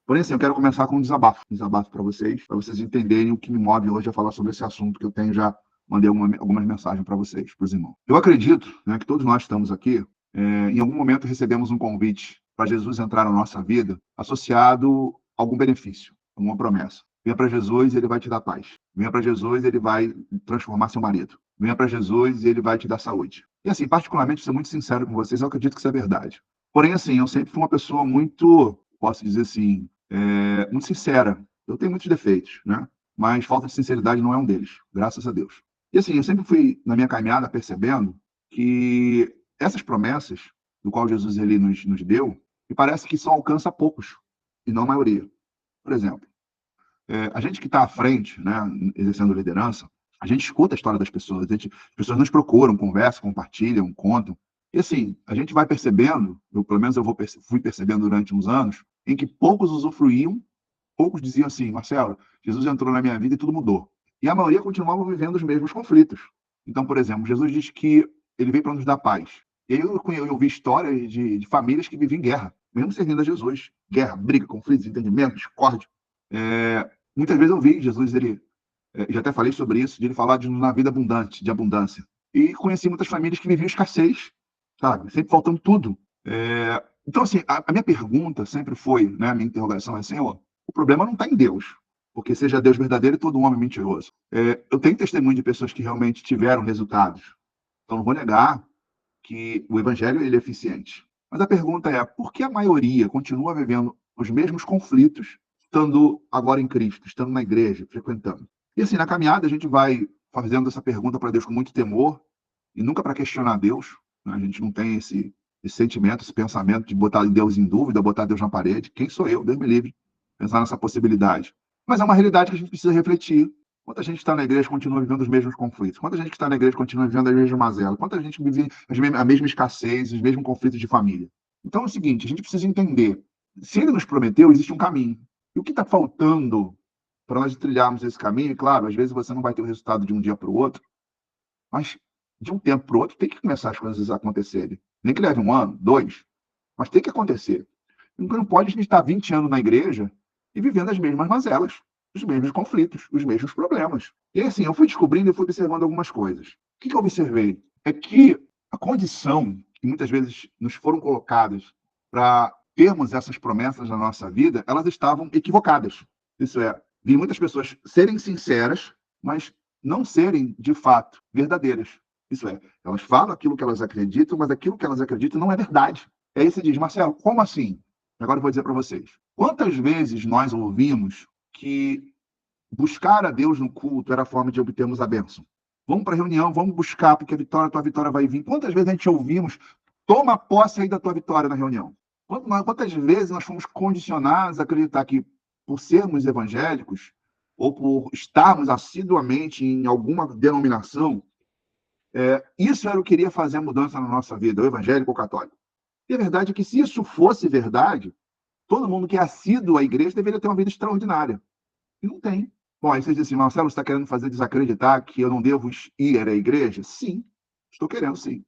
Porém, assim, eu quero começar com um desabafo para vocês entenderem o que me move hoje a falar sobre esse assunto que eu tenho já mandei algumas mensagens para vocês, para os irmãos. Eu acredito, né, que todos nós estamos aqui, em algum momento recebemos um convite para Jesus entrar na nossa vida associado a algum benefício, alguma promessa. Venha para Jesus e ele vai te dar paz. Venha para Jesus e ele vai transformar seu marido. Venha para Jesus e ele vai te dar saúde. E assim, particularmente, vou ser muito sincero com vocês, eu acredito que isso é verdade. Porém, assim, eu sempre fui uma pessoa muito, posso dizer assim, muito sincera. Eu tenho muitos defeitos, né? Mas falta de sinceridade não é um deles, graças a Deus. E assim, eu sempre fui, na minha caminhada, percebendo que essas promessas, do qual Jesus ele nos deu, me parece que só alcança poucos, e não a maioria. Por exemplo, a gente que está à frente, né, exercendo liderança, a gente escuta a história das pessoas, as pessoas nos procuram, conversam, compartilham, contam. E assim, a gente vai percebendo, pelo menos fui percebendo durante uns anos, em que poucos usufruíam, poucos diziam assim: Marcelo, Jesus entrou na minha vida e tudo mudou. E a maioria continuava vivendo os mesmos conflitos. Então, por exemplo, Jesus diz que ele veio para nos dar paz. E aí eu ouvi histórias de famílias que viviam em guerra, mesmo servindo a Jesus. Guerra, briga, conflitos, entendimento, discórdia. Muitas vezes eu vi Jesus, já até falei sobre isso, de ele falar na vida abundante, de abundância. E conheci muitas famílias que viviam escassez, sabe? Sempre faltando tudo. Então, assim, a minha pergunta sempre foi, né, a minha interrogação é, Senhor, o problema não está em Deus, porque seja Deus verdadeiro e todo homem mentiroso. Eu tenho testemunho de pessoas que realmente tiveram resultados. Então, não vou negar que o evangelho ele é eficiente. Mas a pergunta é, por que a maioria continua vivendo os mesmos conflitos, estando agora em Cristo, estando na igreja, frequentando? E assim, na caminhada, a gente vai fazendo essa pergunta para Deus com muito temor, e nunca para questionar Deus, né? A gente não tem esse sentimento, esse pensamento de botar Deus em dúvida, botar Deus na parede. Quem sou eu? Deus me livre. Pensar nessa possibilidade. Mas é uma realidade que a gente precisa refletir. Quanta gente está na igreja continua vivendo os mesmos conflitos? Quanta gente que está na igreja continua vivendo as mesmas mazelas? Quanta gente vive a mesma escassez, os mesmos conflitos de família? Então é o seguinte, a gente precisa entender. Se ele nos prometeu, existe um caminho. E o que está faltando para nós trilharmos esse caminho? E, claro, às vezes você não vai ter o resultado de um dia para o outro, mas de um tempo para o outro tem que começar as coisas a acontecerem. Nem que leve um ano, dois, mas tem que acontecer. Não pode a gente estar 20 anos na igreja e vivendo as mesmas mazelas, os mesmos conflitos, os mesmos problemas. E assim, eu fui descobrindo e fui observando algumas coisas. O que eu observei? É que a condição que muitas vezes nos foram colocadas para termos essas promessas na nossa vida, elas estavam equivocadas. Isso é, vi muitas pessoas serem sinceras, mas não serem, de fato, verdadeiras. Isso é, elas falam aquilo que elas acreditam, mas aquilo que elas acreditam não é verdade. Aí você diz, Marcelo, como assim? Agora eu vou dizer para vocês. Quantas vezes nós ouvimos que buscar a Deus no culto era a forma de obtermos a bênção? Vamos para a reunião, vamos buscar, porque a tua vitória vai vir. Quantas vezes a gente ouvimos, toma posse aí da tua vitória na reunião? Quantas vezes nós fomos condicionados a acreditar que, por sermos evangélicos, ou por estarmos assiduamente em alguma denominação, isso era o que iria fazer a mudança na nossa vida, o evangélico ou o católico. E a verdade é que, se isso fosse verdade, todo mundo que é assíduo à igreja deveria ter uma vida extraordinária. E não tem. Bom, aí você diz assim, Marcelo, você está querendo fazer desacreditar que eu não devo ir à igreja? Sim, estou querendo, sim.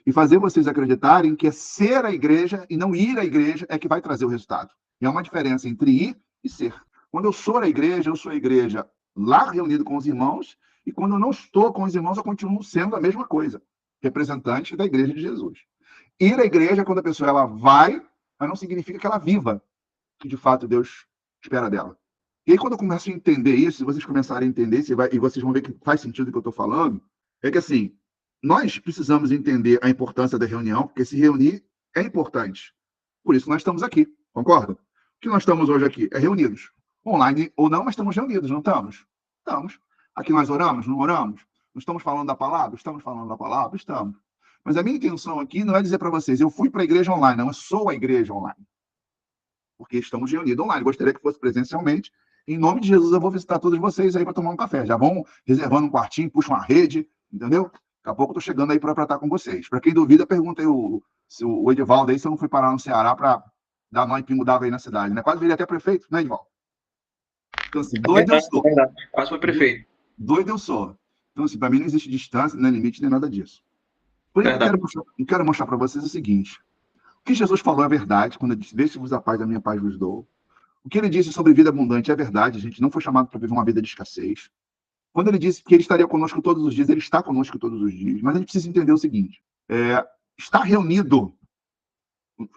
E fazer vocês acreditarem que é ser a igreja e não ir à igreja é que vai trazer o resultado. E há uma diferença entre ir e ser. Quando eu sou eu sou a igreja lá reunido com os irmãos, e quando eu não estou com os irmãos, eu continuo sendo a mesma coisa, representante da igreja de Jesus. Ir à igreja é quando a pessoa ela vai, mas não significa que ela viva o que de fato Deus espera dela. E aí, quando eu começo a entender isso, se vocês começarem a entender, e vocês vão ver que faz sentido o que eu estou falando, é que assim, nós precisamos entender a importância da reunião, porque se reunir é importante. Por isso nós estamos aqui, concorda? O que nós estamos hoje aqui é reunidos. Online ou não, mas estamos reunidos, não estamos? Estamos. Aqui nós oramos, não oramos? Não estamos falando da palavra? Estamos falando da palavra? Estamos. Mas a minha intenção aqui não é dizer para vocês, eu fui para a igreja online, não, eu sou a igreja online. Porque estamos reunidos online. Gostaria que fosse presencialmente. Em nome de Jesus, eu vou visitar todos vocês aí para tomar um café. Já vão reservando um quartinho, puxa uma rede, entendeu? Daqui a pouco eu estou chegando aí para estar com vocês. Para quem duvida, pergunta aí o Edivaldo aí se eu não fui parar no Ceará para dar nó em pingo d'água aí na cidade, né? Quase virei até prefeito, né, Edivaldo? Então, assim, doido eu sou. É verdade. Quase foi prefeito. Doido eu sou. Então, assim, para mim não existe distância, nem limite, nem nada disso. Porém, eu quero mostrar para vocês o seguinte. O que Jesus falou é verdade, quando ele disse, deixe-vos a paz, a minha paz vos dou. O que ele disse sobre vida abundante é verdade, a gente não foi chamado para viver uma vida de escassez. Quando ele disse que ele estaria conosco todos os dias, ele está conosco todos os dias. Mas a gente precisa entender o seguinte: estar reunido,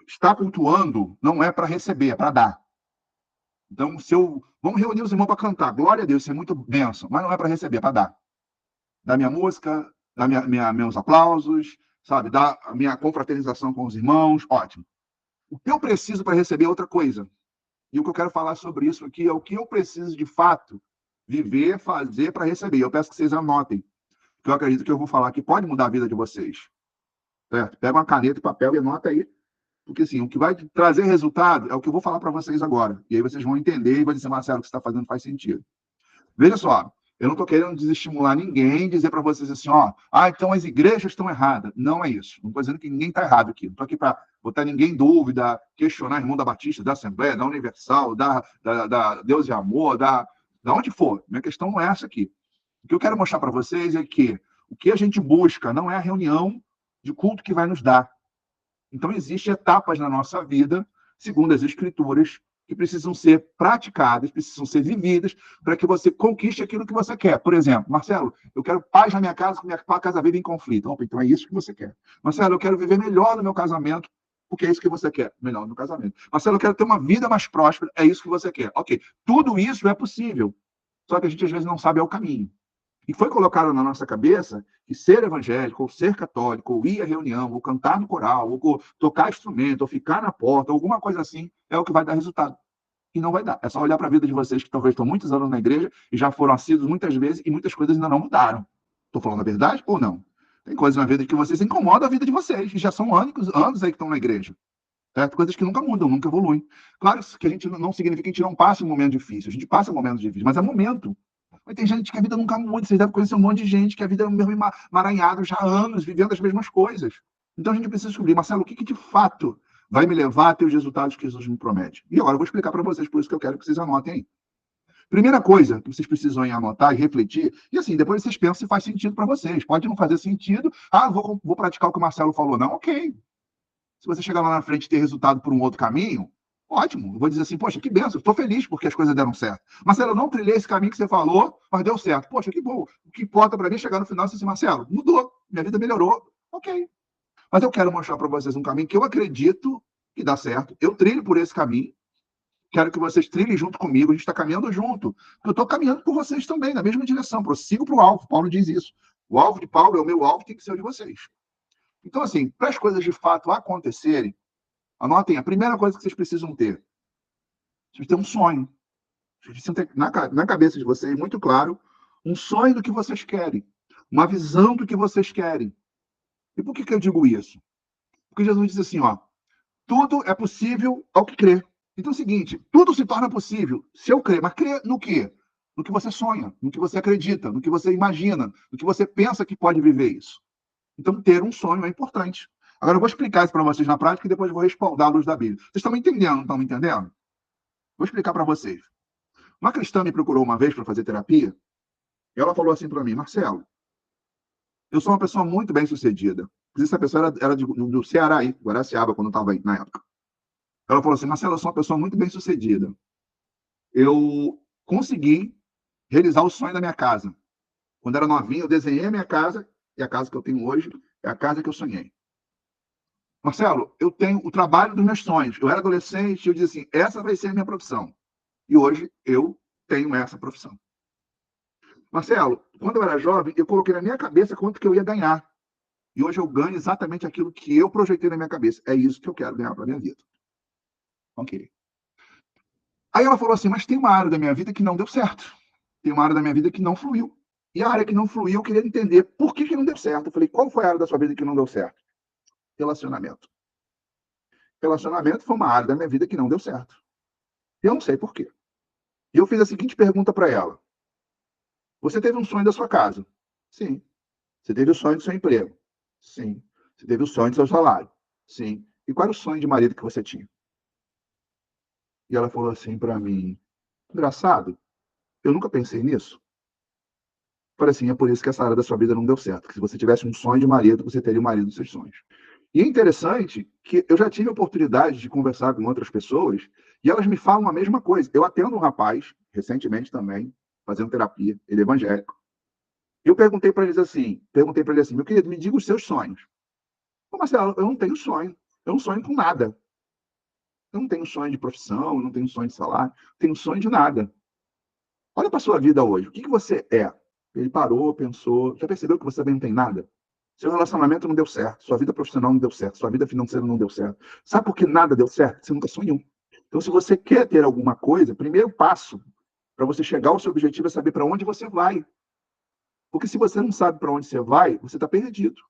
estar cultuando, não é para receber, é para dar. Então, vamos reunir os irmãos para cantar. Glória a Deus, isso é muito bênção, mas não é para receber, é para dar. Dar minha música, dar meus aplausos, sabe? Dar a minha confraternização com os irmãos, ótimo. O que eu preciso para receber é outra coisa. E o que eu quero falar sobre isso aqui é o que eu preciso, de fato, viver, fazer para receber. Eu peço que vocês anotem, porque eu acredito que eu vou falar que pode mudar a vida de vocês. Certo? Pega uma caneta e papel e anota aí. Porque, assim, o que vai trazer resultado é o que eu vou falar para vocês agora. E aí vocês vão entender e vão dizer, Marcelo, o que você está fazendo faz sentido. Veja só, eu não estou querendo desestimular ninguém, dizer para vocês assim, então as igrejas estão erradas. Não é isso. Não estou dizendo que ninguém está errado aqui. Não estou aqui para botar ninguém em dúvida, questionar irmão da Batista, da Assembleia, da Universal, da Deus e Amor, da onde for. Minha questão não é essa aqui. O que eu quero mostrar para vocês é que o que a gente busca não é a reunião de culto que vai nos dar. Então, existem etapas na nossa vida, segundo as Escrituras, que precisam ser praticadas, precisam ser vividas, para que você conquiste aquilo que você quer. Por exemplo, Marcelo, eu quero paz na minha casa, que minha casa vive em conflito. Opa, então é isso que você quer. Marcelo, eu quero viver melhor no meu casamento, porque é isso que você quer, melhor no meu casamento. Marcelo, eu quero ter uma vida mais próspera, é isso que você quer. Ok, tudo isso é possível, só que a gente às vezes não sabe o caminho. E foi colocado na nossa cabeça que ser evangélico, ou ser católico, ou ir à reunião, ou cantar no coral, ou tocar instrumento, ou ficar na porta, alguma coisa assim, é o que vai dar resultado. E não vai dar. É só olhar para a vida de vocês que talvez estão muitos anos na igreja e já foram assíduos muitas vezes e muitas coisas ainda não mudaram. Estou falando a verdade ou não? Tem coisas na vida que vocês incomodam a vida de vocês, e já são anos aí que estão na igreja. Certo? Coisas que nunca mudam, nunca evoluem. Claro que a gente não significa que a gente não passe um momento difícil. A gente passa momentos difíceis, mas é momento. Mas tem gente que a vida nunca muda. Vocês devem conhecer um monte de gente que a vida é o mesmo emaranhado já há anos, vivendo as mesmas coisas. Então a gente precisa descobrir, Marcelo, o que de fato vai me levar a ter os resultados que Jesus me promete. E agora eu vou explicar para vocês, por isso que eu quero que vocês anotem aí. Primeira coisa que vocês precisam anotar e refletir, e assim, depois vocês pensam se faz sentido para vocês. Pode não fazer sentido, vou praticar o que o Marcelo falou. Não, ok. Se você chegar lá na frente e ter resultado por um outro caminho, ótimo. Eu vou dizer assim, poxa, que benção, estou feliz porque as coisas deram certo. Marcelo, eu não trilhei esse caminho que você falou, mas deu certo. Poxa, que bom. O que importa para mim é chegar no final e dizer assim, Marcelo, mudou, minha vida melhorou. Ok. Mas eu quero mostrar para vocês um caminho que eu acredito que dá certo. Eu trilho por esse caminho. Quero que vocês trilhem junto comigo. A gente está caminhando junto. Eu estou caminhando por vocês também, na mesma direção. Prossigo para o alvo. Paulo diz isso. O alvo de Paulo é o meu alvo, tem que ser o de vocês. Então, assim, para as coisas de fato acontecerem, anotem, a primeira coisa que vocês precisam ter. Vocês têm um sonho. Vocês precisam ter na cabeça de vocês, muito claro, um sonho do que vocês querem. Uma visão do que vocês querem. E por que eu digo isso? Porque Jesus diz assim, tudo é possível ao que crê. Então é o seguinte, tudo se torna possível se eu crer. Mas crer no quê? No que você sonha, no que você acredita, no que você imagina, no que você pensa que pode viver isso. Então, ter um sonho é importante. Agora, eu vou explicar isso para vocês na prática e depois eu vou respaldar a luz da Bíblia. Vocês estão me entendendo, não estão me entendendo? Vou explicar para vocês. Uma cristã me procurou uma vez para fazer terapia e ela falou assim para mim, Marcelo, eu sou uma pessoa muito bem-sucedida. Essa pessoa era do Ceará, Guaraciaba, quando eu estava aí, na época. Ela falou assim, Marcelo, eu sou uma pessoa muito bem-sucedida. Eu consegui realizar o sonho da minha casa. Quando era novinho, eu desenhei a minha casa e a casa que eu tenho hoje é a casa que eu sonhei. Marcelo, eu tenho o trabalho dos meus sonhos. Eu era adolescente e eu disse assim, essa vai ser a minha profissão. E hoje eu tenho essa profissão. Marcelo, quando eu era jovem, eu coloquei na minha cabeça quanto que eu ia ganhar. E hoje eu ganho exatamente aquilo que eu projetei na minha cabeça. É isso que eu quero ganhar para a minha vida. Ok. Aí ela falou assim, mas tem uma área da minha vida que não deu certo. Tem uma área da minha vida que não fluiu. E a área que não fluiu, eu queria entender por que não deu certo. Eu falei, qual foi a área da sua vida que não deu certo? Relacionamento. Relacionamento foi uma área da minha vida que não deu certo. Eu não sei por quê. E eu fiz a seguinte pergunta para ela. Você teve um sonho da sua casa? Sim. Você teve o sonho do seu emprego? Sim. Você teve o sonho do seu salário? Sim. E qual era o sonho de marido que você tinha? E ela falou assim para mim, engraçado, eu nunca pensei nisso. Eu falei assim, é por isso que essa área da sua vida não deu certo. Porque se você tivesse um sonho de marido, você teria o marido dos seus sonhos. E é interessante que eu já tive a oportunidade de conversar com outras pessoas E elas me falam a mesma coisa. Eu atendo um rapaz, recentemente também, fazendo terapia, ele é evangélico. Eu perguntei para ele assim, meu querido, me diga os seus sonhos. Ô, Marcelo, eu não tenho sonho. Eu não sonho com nada. Eu não tenho sonho de profissão, eu não tenho sonho de salário, não tenho sonho de nada. Olha para a sua vida hoje. O que você é? Ele parou, pensou. Já percebeu que você também não tem nada? Seu relacionamento não deu certo, sua vida profissional não deu certo, sua vida financeira não deu certo. Sabe por que nada deu certo? Você nunca sonhou. Então, se você quer ter alguma coisa, primeiro passo para você chegar ao seu objetivo é saber para onde você vai. Porque se você não sabe para onde você vai, você está perdido.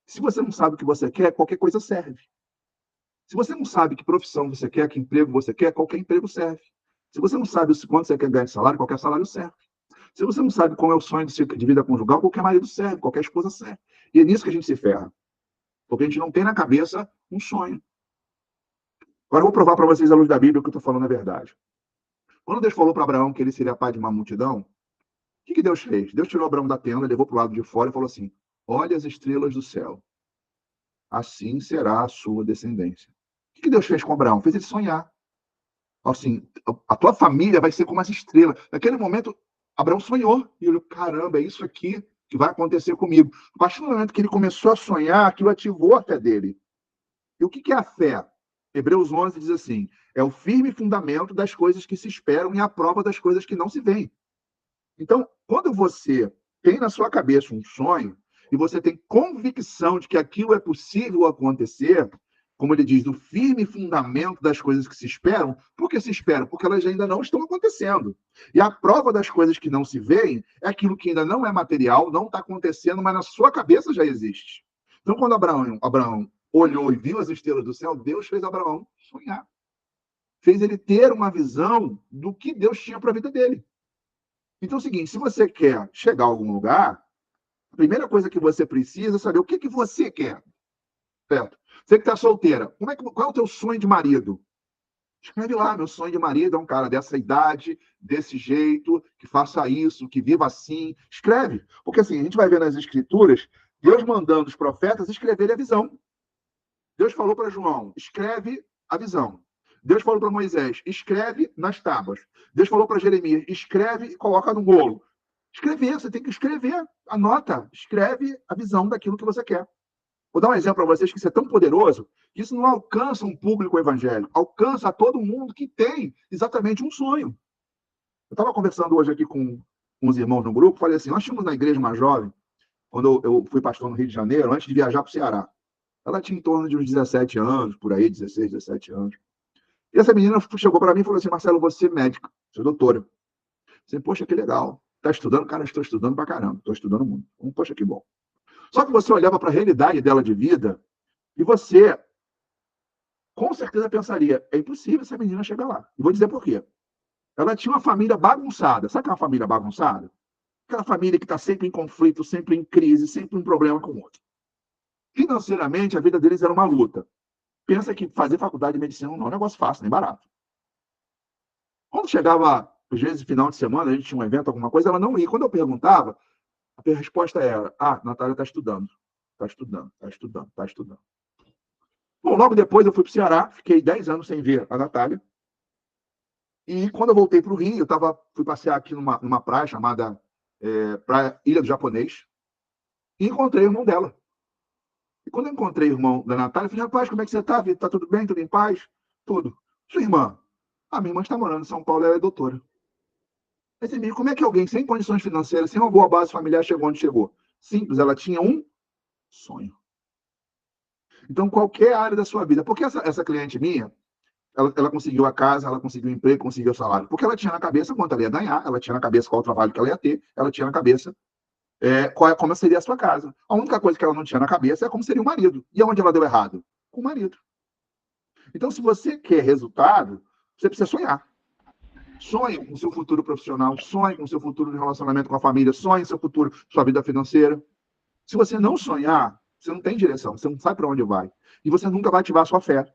Se você não sabe o que você quer, qualquer coisa serve. Se você não sabe que profissão você quer, que emprego você quer, qualquer emprego serve. Se você não sabe quanto você quer ganhar de salário, qualquer salário serve. Se você não sabe qual é o sonho de vida conjugal, qualquer marido serve, qualquer esposa serve. E é nisso que a gente se ferra. Porque a gente não tem na cabeça um sonho. Agora eu vou provar para vocês, à luz da Bíblia, que eu estou falando a verdade. Quando Deus falou para Abraão que ele seria pai de uma multidão, o que Deus fez? Deus tirou Abraão da tenda, levou para o lado de fora e falou assim: olha as estrelas do céu. Assim será a sua descendência. O que Deus fez com Abraão? Fez ele sonhar. Assim, a tua família vai ser como as estrelas. Naquele momento, Abraão sonhou. E ele, caramba, é isso aqui que vai acontecer comigo. A partir do momento que ele começou a sonhar, aquilo ativou a fé dele. E o que é a fé? Hebreus 11 diz assim: é o firme fundamento das coisas que se esperam e a prova das coisas que não se veem. Então, quando você tem na sua cabeça um sonho e você tem convicção de que aquilo é possível acontecer, como ele diz, do firme fundamento das coisas que se esperam, por que se esperam? Porque elas ainda não estão acontecendo. E a prova das coisas que não se veem é aquilo que ainda não é material, não está acontecendo, mas na sua cabeça já existe. Então, quando Abraão olhou e viu as estrelas do céu, Deus fez Abraão sonhar. Fez ele ter uma visão do que Deus tinha para a vida dele. Então é o seguinte, se você quer chegar a algum lugar, a primeira coisa que você precisa é saber o que você quer. Certo? Você que está solteira, qual é o teu sonho de marido? Escreve lá, meu sonho de marido é um cara dessa idade, desse jeito, que faça isso, que viva assim. Escreve. Porque assim, a gente vai ver nas escrituras, Deus mandando os profetas escreverem a visão. Deus falou para João, escreve a visão. Deus falou para Moisés, escreve nas tábuas. Deus falou para Jeremias, escreve e coloca no bolo. Escrever, você tem que escrever, anota, escreve a visão daquilo que você quer. Vou dar um exemplo para vocês que isso é tão poderoso que isso não alcança um público evangélico, alcança a todo mundo que tem exatamente um sonho. Eu estava conversando hoje aqui com uns irmãos no grupo, falei assim, nós tínhamos na igreja uma jovem, quando eu fui pastor no Rio de Janeiro, antes de viajar para o Ceará. Ela tinha em torno de uns 17 anos, por aí, 16, 17 anos. E essa menina chegou para mim e falou assim, Marcelo, você é médica, você é doutora. Eu falei, poxa, que legal. Está estudando? Cara, estou estudando para caramba, estou estudando muito. Poxa, que bom. Só que você olhava para a realidade dela de vida e você, com certeza, pensaria, é impossível essa menina chegar lá. E vou dizer por quê. Ela tinha uma família bagunçada. Sabe o que é uma família bagunçada? Aquela família que está sempre em conflito, sempre em crise, sempre um problema com o outro. Financeiramente, a vida deles era uma luta. Pensa que fazer faculdade de medicina não é um negócio fácil, nem barato. Quando chegava, às vezes, final de semana, a gente tinha um evento, alguma coisa, ela não ia. Quando eu perguntava, a resposta era, Natália está estudando. Está estudando, está estudando, está estudando. Bom, logo depois eu fui para o Ceará, fiquei 10 anos sem ver a Natália. E quando eu voltei para o Rio, fui passear aqui numa praia chamada Praia Ilha do Japonês, e encontrei o irmão dela. E quando eu encontrei o irmão da Natália, eu falei, rapaz, como é que você está? Está tudo bem? Tudo em paz? Tudo. Sua irmã? A minha irmã está morando em São Paulo, ela é doutora. Mas, amigo, como é que alguém sem condições financeiras, sem uma boa base familiar, chegou onde chegou? Simples, ela tinha um sonho. Então, qualquer área da sua vida, porque essa cliente minha, ela conseguiu a casa, ela conseguiu o emprego, conseguiu o salário, porque ela tinha na cabeça quanto ela ia ganhar, ela tinha na cabeça qual o trabalho que ela ia ter, ela tinha na cabeça como seria a sua casa. A única coisa que ela não tinha na cabeça é como seria o marido. E onde ela deu errado? Com o marido. Então, se você quer resultado, você precisa sonhar. Sonhe com o seu futuro profissional, sonhe com o seu futuro de relacionamento com a família, sonhe com o seu futuro, sua vida financeira. Se você não sonhar, você não tem direção, você não sabe para onde vai. E você nunca vai ativar a sua fé.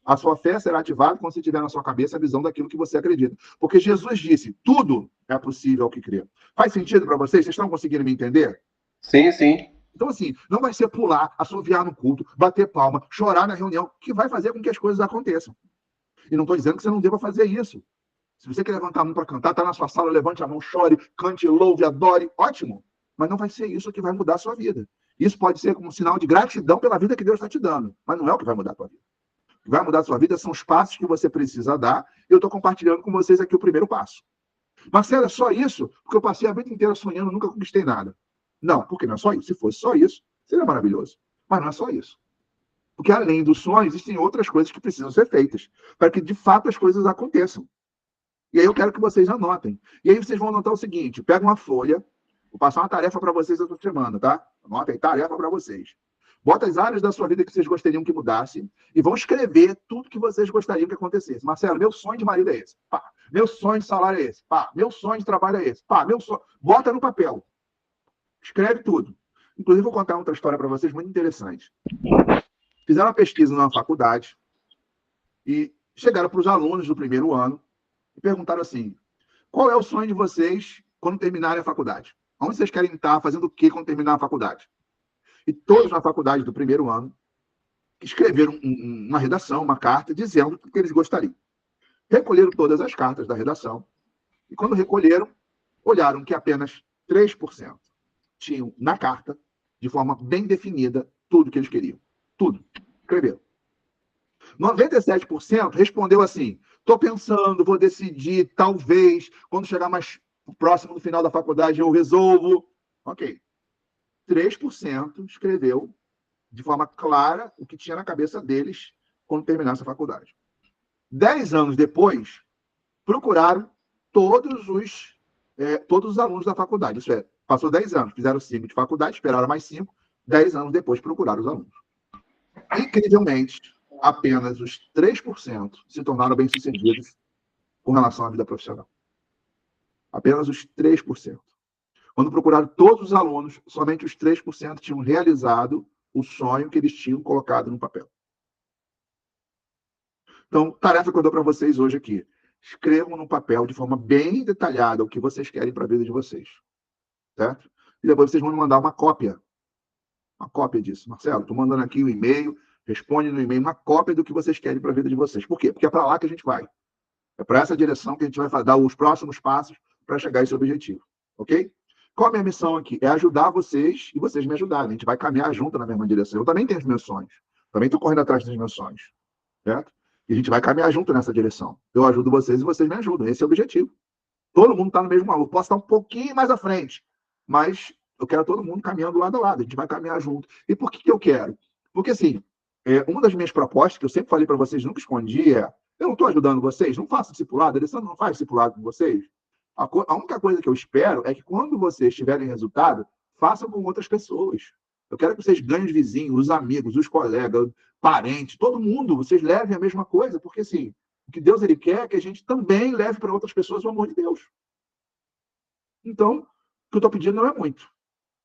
A sua fé será ativada quando você tiver na sua cabeça a visão daquilo que você acredita. Porque Jesus disse, tudo é possível ao que crê. Faz sentido para vocês? Vocês estão conseguindo me entender? Sim, sim. Então, assim, não vai ser pular, assoviar no culto, bater palma, chorar na reunião, que vai fazer com que as coisas aconteçam. E não estou dizendo que você não deva fazer isso. Se você quer levantar a mão para cantar, está na sua sala, levante a mão, chore, cante, louve, adore, ótimo. Mas não vai ser isso que vai mudar a sua vida. Isso pode ser como um sinal de gratidão pela vida que Deus está te dando, mas não é o que vai mudar a sua vida. O que vai mudar a sua vida são os passos que você precisa dar. E eu estou compartilhando com vocês aqui o primeiro passo. Marcelo, é só isso? Porque eu passei a vida inteira sonhando, nunca conquistei nada. Não, porque não é só isso. Se fosse só isso, seria maravilhoso. Mas não é só isso. Porque além do sonho, existem outras coisas que precisam ser feitas para que, de fato, as coisas aconteçam. E aí eu quero que vocês anotem. E aí vocês vão anotar o seguinte: pega uma folha, vou passar uma tarefa para vocês essa semana, tá? Anota aí, tarefa para vocês. Bota as áreas da sua vida que vocês gostariam que mudasse e vão escrever tudo que vocês gostariam que acontecesse. Marcelo, meu sonho de marido é esse. Pá. Meu sonho de salário é esse. Pá. Meu sonho de trabalho é esse. Pá. Meu sonho... Bota no papel. Escreve tudo. Inclusive, vou contar outra história para vocês muito interessante. Fizeram uma pesquisa na faculdade e chegaram para os alunos do primeiro ano e perguntaram assim: qual é o sonho de vocês quando terminarem a faculdade? Onde vocês querem estar, fazendo o quê quando terminar a faculdade? E todos na faculdade do primeiro ano escreveram uma redação, uma carta, dizendo o que eles gostariam. Recolheram todas as cartas da redação e, quando recolheram, olharam que apenas 3% tinham na carta, de forma bem definida, tudo que eles queriam. Tudo. Escreveram. 97% respondeu assim: estou pensando, vou decidir, talvez, quando chegar mais próximo do final da faculdade eu resolvo. Ok. 3% escreveu de forma clara o que tinha na cabeça deles quando terminasse a faculdade. 10 anos depois, procuraram todos os alunos da faculdade. Isso é, passou 10 anos, fizeram 5 de faculdade, esperaram mais 5, 10 anos depois procuraram os alunos. Incrivelmente, apenas os 3% se tornaram bem-sucedidos com relação à vida profissional. Apenas os 3%. Quando procuraram todos os alunos, somente os 3% tinham realizado o sonho que eles tinham colocado no papel. Então, tarefa que eu dou para vocês hoje aqui: escrevam no papel de forma bem detalhada o que vocês querem para a vida de vocês. Certo? E depois vocês vão me mandar uma cópia disso. Marcelo, estou mandando aqui o e-mail, responde no e-mail uma cópia do que vocês querem para a vida de vocês. Por quê? Porque é para lá que a gente vai. É para essa direção que a gente vai dar os próximos passos para chegar a esse objetivo. Ok? Qual a minha missão aqui? É ajudar vocês e vocês me ajudarem. A gente vai caminhar junto na mesma direção. Eu também tenho os meus sonhos. Também estou correndo atrás dos meus sonhos. Certo? E a gente vai caminhar junto nessa direção. Eu ajudo vocês e vocês me ajudam. Esse é o objetivo. Todo mundo está no mesmo alvo. Posso estar um pouquinho mais à frente, mas eu quero todo mundo caminhando lado a lado. A gente vai caminhar junto. E por que eu quero? Porque, assim, uma das minhas propostas, que eu sempre falei para vocês, nunca escondi, é: eu não estou ajudando vocês, não faço discipulado, Alessandro não faz discipulado com vocês. A única coisa que eu espero é que, quando vocês tiverem resultado, façam com outras pessoas. Eu quero que vocês ganhem os vizinhos, os amigos, os colegas, parentes, todo mundo, vocês levem a mesma coisa, porque, assim, o que Deus ele quer é que a gente também leve para outras pessoas o amor de Deus. Então, o que eu estou pedindo não é muito.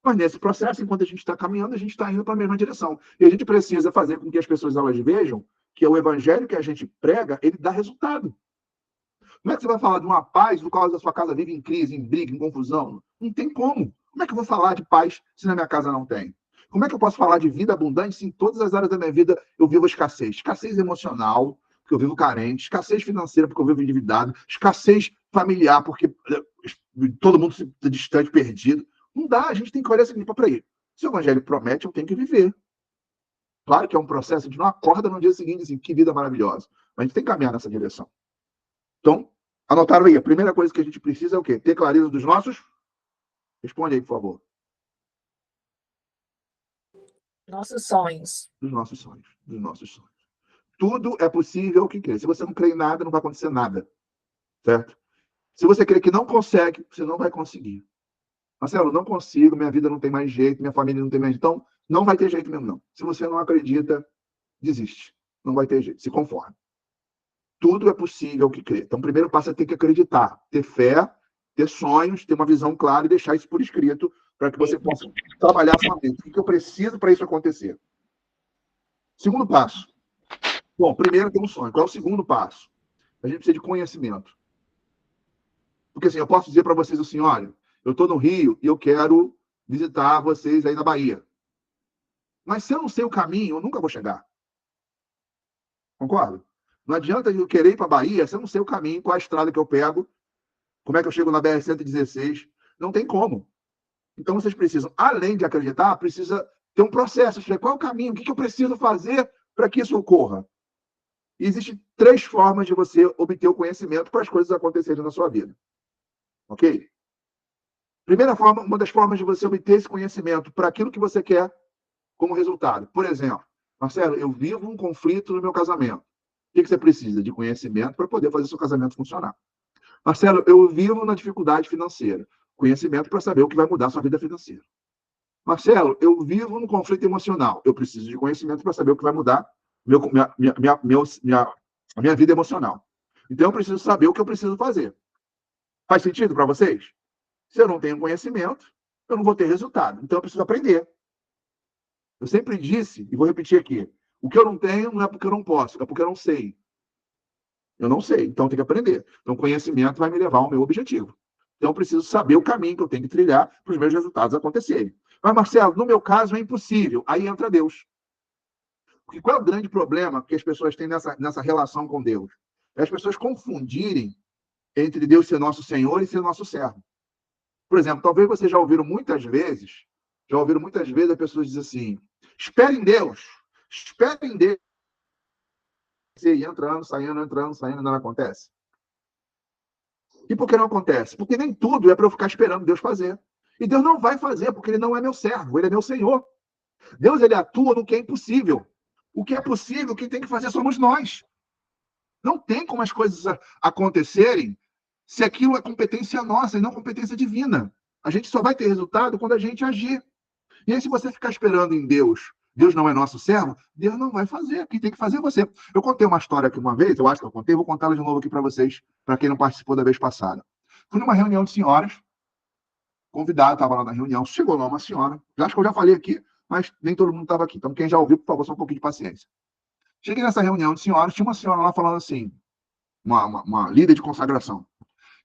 Mas nesse processo, enquanto a gente está caminhando, a gente está indo para a mesma direção. E a gente precisa fazer com que as pessoas elas vejam que o evangelho que a gente prega, ele dá resultado. Como é que você vai falar de uma paz no qual a sua casa vive em crise, em briga, em confusão? Não tem como. Como é que eu vou falar de paz se na minha casa não tem? Como é que eu posso falar de vida abundante se em todas as áreas da minha vida eu vivo escassez? Escassez emocional, porque eu vivo carente; escassez financeira, porque eu vivo endividado; escassez familiar, porque todo mundo se distante, perdido. Não dá, a gente tem que olhar assim para ele. Se o evangelho promete, eu tenho que viver. Claro que é um processo, a gente não acorda no dia seguinte assim: que vida maravilhosa. Mas a gente tem que caminhar nessa direção. Então, anotaram aí, a primeira coisa que a gente precisa é o quê? Ter clareza dos nossos? Responde aí, por favor. Nossos sonhos. Dos nossos sonhos. Dos nossos sonhos. Tudo é possível que crê. Se você não crê em nada, não vai acontecer nada. Certo? Se você crê que não consegue, você não vai conseguir. Marcelo, não consigo, minha vida não tem mais jeito, minha família não tem mais jeito. Então, não vai ter jeito mesmo, não. Se você não acredita, desiste. Não vai ter jeito. Se conforme. Tudo é possível que crê. Então, o primeiro passo é ter que acreditar, ter fé, ter sonhos, ter uma visão clara e deixar isso por escrito para que você possa trabalhar a sua mente. O que eu preciso para isso acontecer? Segundo passo. Bom, primeiro tem um sonho. Qual é o segundo passo? A gente precisa de conhecimento. Porque, assim, eu posso dizer para vocês assim: olha, eu estou no Rio e eu quero visitar vocês aí na Bahia. Mas se eu não sei o caminho, eu nunca vou chegar. Concorda? Não adianta eu querer ir para a Bahia se eu não sei o caminho, qual a estrada que eu pego, como é que eu chego na BR-116. Não tem como. Então, vocês precisam, além de acreditar, precisa ter um processo. Qual é o caminho? O que eu preciso fazer para que isso ocorra? E existem 3 formas de você obter o conhecimento para as coisas acontecerem na sua vida. Ok? Primeira forma, uma das formas de você obter esse conhecimento para aquilo que você quer como resultado. Por exemplo, Marcelo, eu vivo um conflito no meu casamento. O que você precisa? De conhecimento para poder fazer seu casamento funcionar. Marcelo, eu vivo na dificuldade financeira. Conhecimento para saber o que vai mudar a sua vida financeira. Marcelo, eu vivo num conflito emocional. Eu preciso de conhecimento para saber o que vai mudar a minha vida emocional. Então, eu preciso saber o que eu preciso fazer. Faz sentido para vocês? Se eu não tenho conhecimento, eu não vou ter resultado. Então, eu preciso aprender. Eu sempre disse, e vou repetir aqui, o que eu não tenho não é porque eu não posso, é porque eu não sei. Eu não sei, então eu tenho que aprender. Então, conhecimento vai me levar ao meu objetivo. Então, eu preciso saber o caminho que eu tenho que trilhar para os meus resultados acontecerem. Mas, Marcelo, no meu caso é impossível. Aí entra Deus. Porque qual é o grande problema que as pessoas têm nessa relação com Deus? É as pessoas confundirem entre Deus ser nosso Senhor e ser nosso servo. Por exemplo, talvez vocês já ouviram muitas vezes as pessoas dizem assim, espere em Deus, espere em Deus. E entrando, saindo, não acontece. E por que não acontece? Porque nem tudo é para eu ficar esperando Deus fazer. E Deus não vai fazer, porque ele não é meu servo, ele é meu Senhor. Deus, ele atua no que é impossível. O que é possível, quem tem que fazer somos nós. Não tem como as coisas acontecerem se aquilo é competência nossa e não competência divina. A gente só vai ter resultado quando a gente agir. E aí, se você ficar esperando em Deus, Deus não é nosso servo, Deus não vai fazer. Quem tem que fazer é você. Eu contei uma história aqui uma vez, eu acho que eu contei, vou contá-la de novo aqui para vocês, para quem não participou da vez passada. Fui numa reunião de senhoras, convidado, estava lá na reunião, chegou lá uma senhora, acho que eu já falei aqui, mas nem todo mundo estava aqui. Então, quem já ouviu, por favor, só um pouquinho de paciência. Cheguei nessa reunião de senhoras, tinha uma senhora lá falando assim, uma líder de consagração.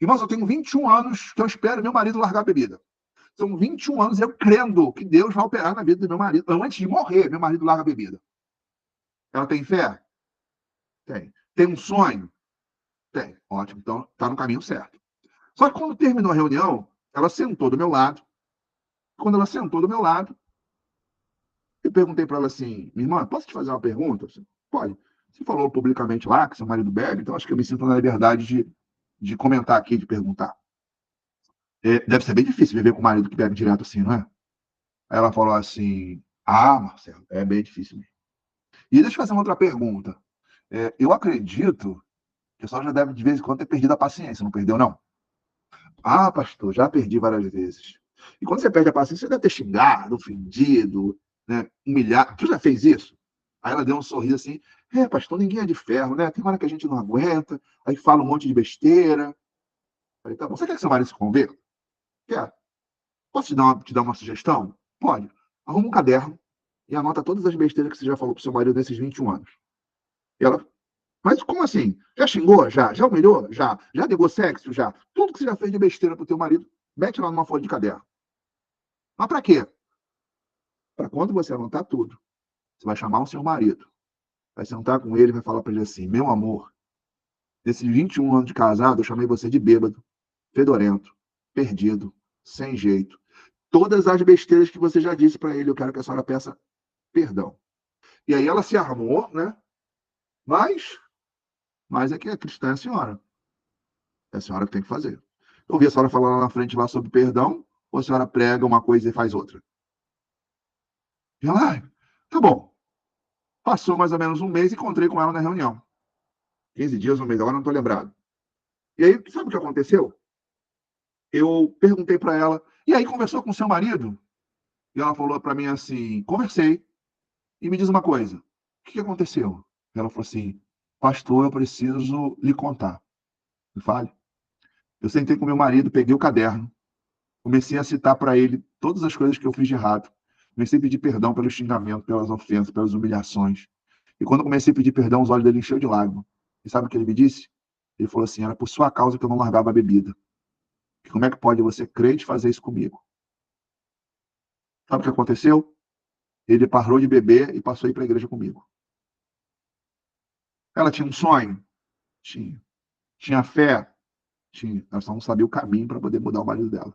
Irmãos, eu tenho 21 anos que eu espero meu marido largar a bebida. São 21 anos eu crendo que Deus vai operar na vida do meu marido. Antes de morrer, meu marido larga a bebida. Ela tem fé? Tem. Tem um sonho? Tem. Ótimo. Então, está no caminho certo. Só que quando terminou a reunião, ela sentou do meu lado. Quando ela sentou do meu lado, eu perguntei para ela assim, minha irmã, posso te fazer uma pergunta? Pode. Você falou publicamente lá que seu marido bebe, então acho que eu me sinto na liberdade de comentar aqui, de perguntar. Deve ser bem difícil viver com um marido que bebe direto assim, não é? Aí ela falou assim, Marcelo, é bem difícil mesmo. E deixa eu fazer uma outra pergunta. Eu acredito que o pessoal já deve, de vez em quando, ter perdido a paciência, não perdeu, não? Pastor, já perdi várias vezes. E quando você perde a paciência, você deve ter xingado, ofendido, né, humilhado. Tu já fez isso? Aí ela deu um sorriso assim, pastor, ninguém é de ferro, né? Tem hora que a gente não aguenta, aí fala um monte de besteira. Falei, tá bom, você quer que seu marido se converta? Quer. Posso te dar uma sugestão? Pode. Arruma um caderno e anota todas as besteiras que você já falou pro seu marido nesses 21 anos. E ela, mas como assim? Já xingou? Já? Já humilhou? Já? Já negou sexo? Já? Tudo que você já fez de besteira pro teu marido, mete lá numa folha de caderno. Mas para quê? Para quando você anotar tudo, você vai chamar o seu marido, vai sentar com ele e vai falar para ele assim, meu amor, nesses 21 anos de casado, eu chamei você de bêbado, fedorento, perdido, sem jeito. Todas as besteiras que você já disse para ele, eu quero que a senhora peça perdão. E aí ela se armou, né? Mas é que a cristã é a senhora. É a senhora que tem que fazer. Eu ouvi a senhora falar lá na frente lá sobre perdão, ou a senhora prega uma coisa e faz outra? E ela, tá bom. Passou mais ou menos um mês e encontrei com ela na reunião. 15 dias, um mês, agora não estou lembrado. E aí, sabe o que aconteceu? Eu perguntei para ela, e aí, conversou com seu marido? E ela falou para mim assim, conversei. E me diz uma coisa, o que aconteceu? Ela falou assim, pastor, eu preciso lhe contar. Me fale. Eu sentei com meu marido, peguei o caderno, comecei a citar para ele todas as coisas que eu fiz de errado. Comecei a pedir perdão pelo xingamento, pelas ofensas, pelas humilhações. E quando eu comecei a pedir perdão, os olhos dele encheu de lágrimas. E sabe o que ele me disse? Ele falou assim, era por sua causa que eu não largava a bebida. E como é que pode você crente fazer isso comigo? Sabe o que aconteceu? Ele parou de beber e passou a ir para a igreja comigo. Ela tinha um sonho? Tinha. Tinha fé? Tinha. Ela só não sabia o caminho para poder mudar o marido dela.